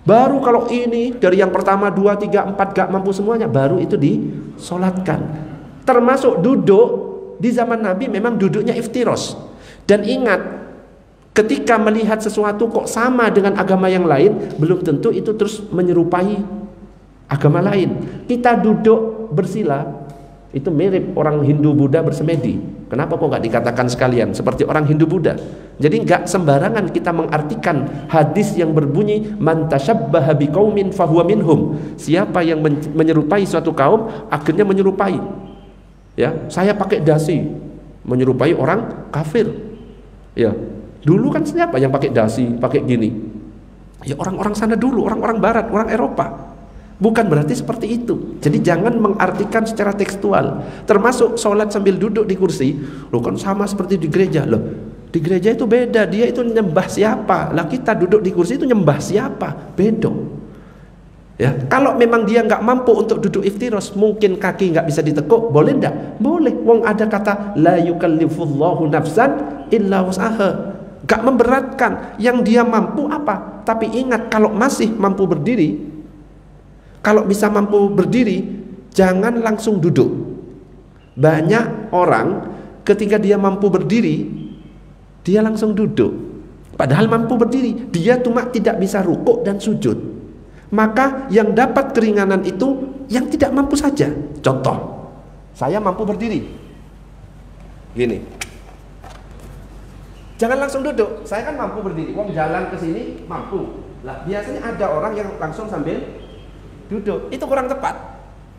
Speaker 4: Baru kalau ini dari yang pertama 2, 3, 4 gak mampu semuanya, baru itu disolatkan. Termasuk duduk di zaman Nabi memang duduknya iftiros. Dan ingat, ketika melihat sesuatu kok sama dengan agama yang lain, belum tentu itu terus menyerupai agama lain. Kita duduk bersila, itu mirip orang Hindu Buddha bersemedi. Kenapa kok nggak dikatakan sekalian seperti orang Hindu Buddha? Jadi nggak sembarangan kita mengartikan hadis yang berbunyi man tashabbaha biqaumin fahuwa minhum. Siapa yang menyerupai suatu kaum akhirnya menyerupai. Ya, saya pakai dasi menyerupai orang kafir. Ya, dulu kan siapa yang pakai dasi, pakai gini? Ya orang-orang sana dulu, orang-orang barat, orang Eropa. Bukan berarti seperti itu. Jadi jangan mengartikan secara tekstual. Termasuk sholat sambil duduk di kursi, loh kan sama seperti di gereja. Loh, di gereja itu beda, dia itu nyembah siapa? Lah kita duduk di kursi itu nyembah siapa? Beda. Ya, kalau memang dia nggak mampu untuk duduk iftiros, mungkin kaki nggak bisa ditekuk, boleh nggak? Boleh. Wong ada kata la yukallifullahu nafsan illa wus'aha. Gak memberatkan. Yang dia mampu apa? Tapi ingat, kalau masih mampu berdiri, kalau bisa mampu berdiri, jangan langsung duduk. Banyak orang ketika dia mampu berdiri, dia langsung duduk. Padahal mampu berdiri, dia cuma tidak bisa rukuk dan sujud. Maka yang dapat keringanan itu yang tidak mampu saja. Contoh, saya mampu berdiri. Gini. Jangan langsung duduk. Saya kan mampu berdiri. Wong jalan ke sini mampu. Lah biasanya ada orang yang langsung sambil duduk, itu kurang tepat.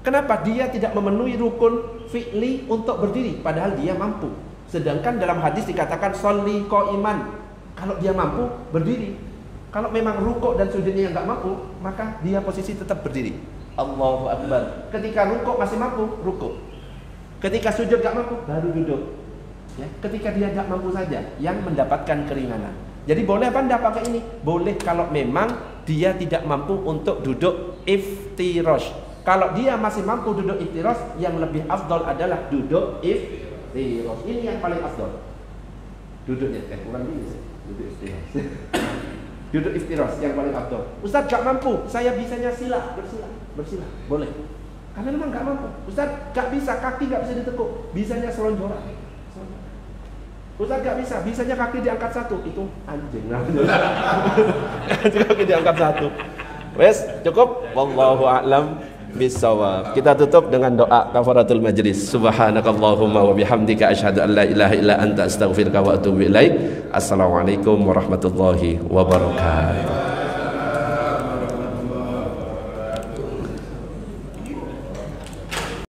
Speaker 4: Kenapa? Dia tidak memenuhi rukun fi'li untuk berdiri, padahal dia mampu. Sedangkan dalam hadis dikatakan sholli qa'iman. Kalau dia mampu berdiri. Kalau memang rukuk dan sujudnya yang nggak mampu, maka dia posisi tetap berdiri. Allahu Akbar. Ketika rukuk masih mampu, rukuk. Ketika sujud nggak mampu, baru duduk. Ya, ketika dia nggak mampu saja, yang mendapatkan keringanan. Jadi boleh apa enggak pakai ini? Boleh kalau memang dia tidak mampu untuk duduk iftirosh. Kalau dia masih mampu duduk iftirosh, yang lebih afdol adalah duduk iftirosh. Ini yang paling afdol. Duduknya, kurang ini sih. Duduk iftirosh. Duduk iftirosh yang paling afdol. Ustaz gak mampu, saya bisanya sila, bersila. Boleh. Karena memang gak mampu. Ustaz gak bisa, kaki gak bisa ditekuk, bisanya selonjoran. Ustaz gak bisa, bisanya kaki diangkat satu. Itu anjing. Kaki diangkat satu. Wes, cukup. Wallahu a'lam bissawab. Kita tutup dengan doa kafaratul majlis. Subhanakallahumma wa bihamdika asyhadu an la ilaha illa anta astaghfiruka wa atubu ilaik. Assalamualaikum warahmatullahi wabarakatuh.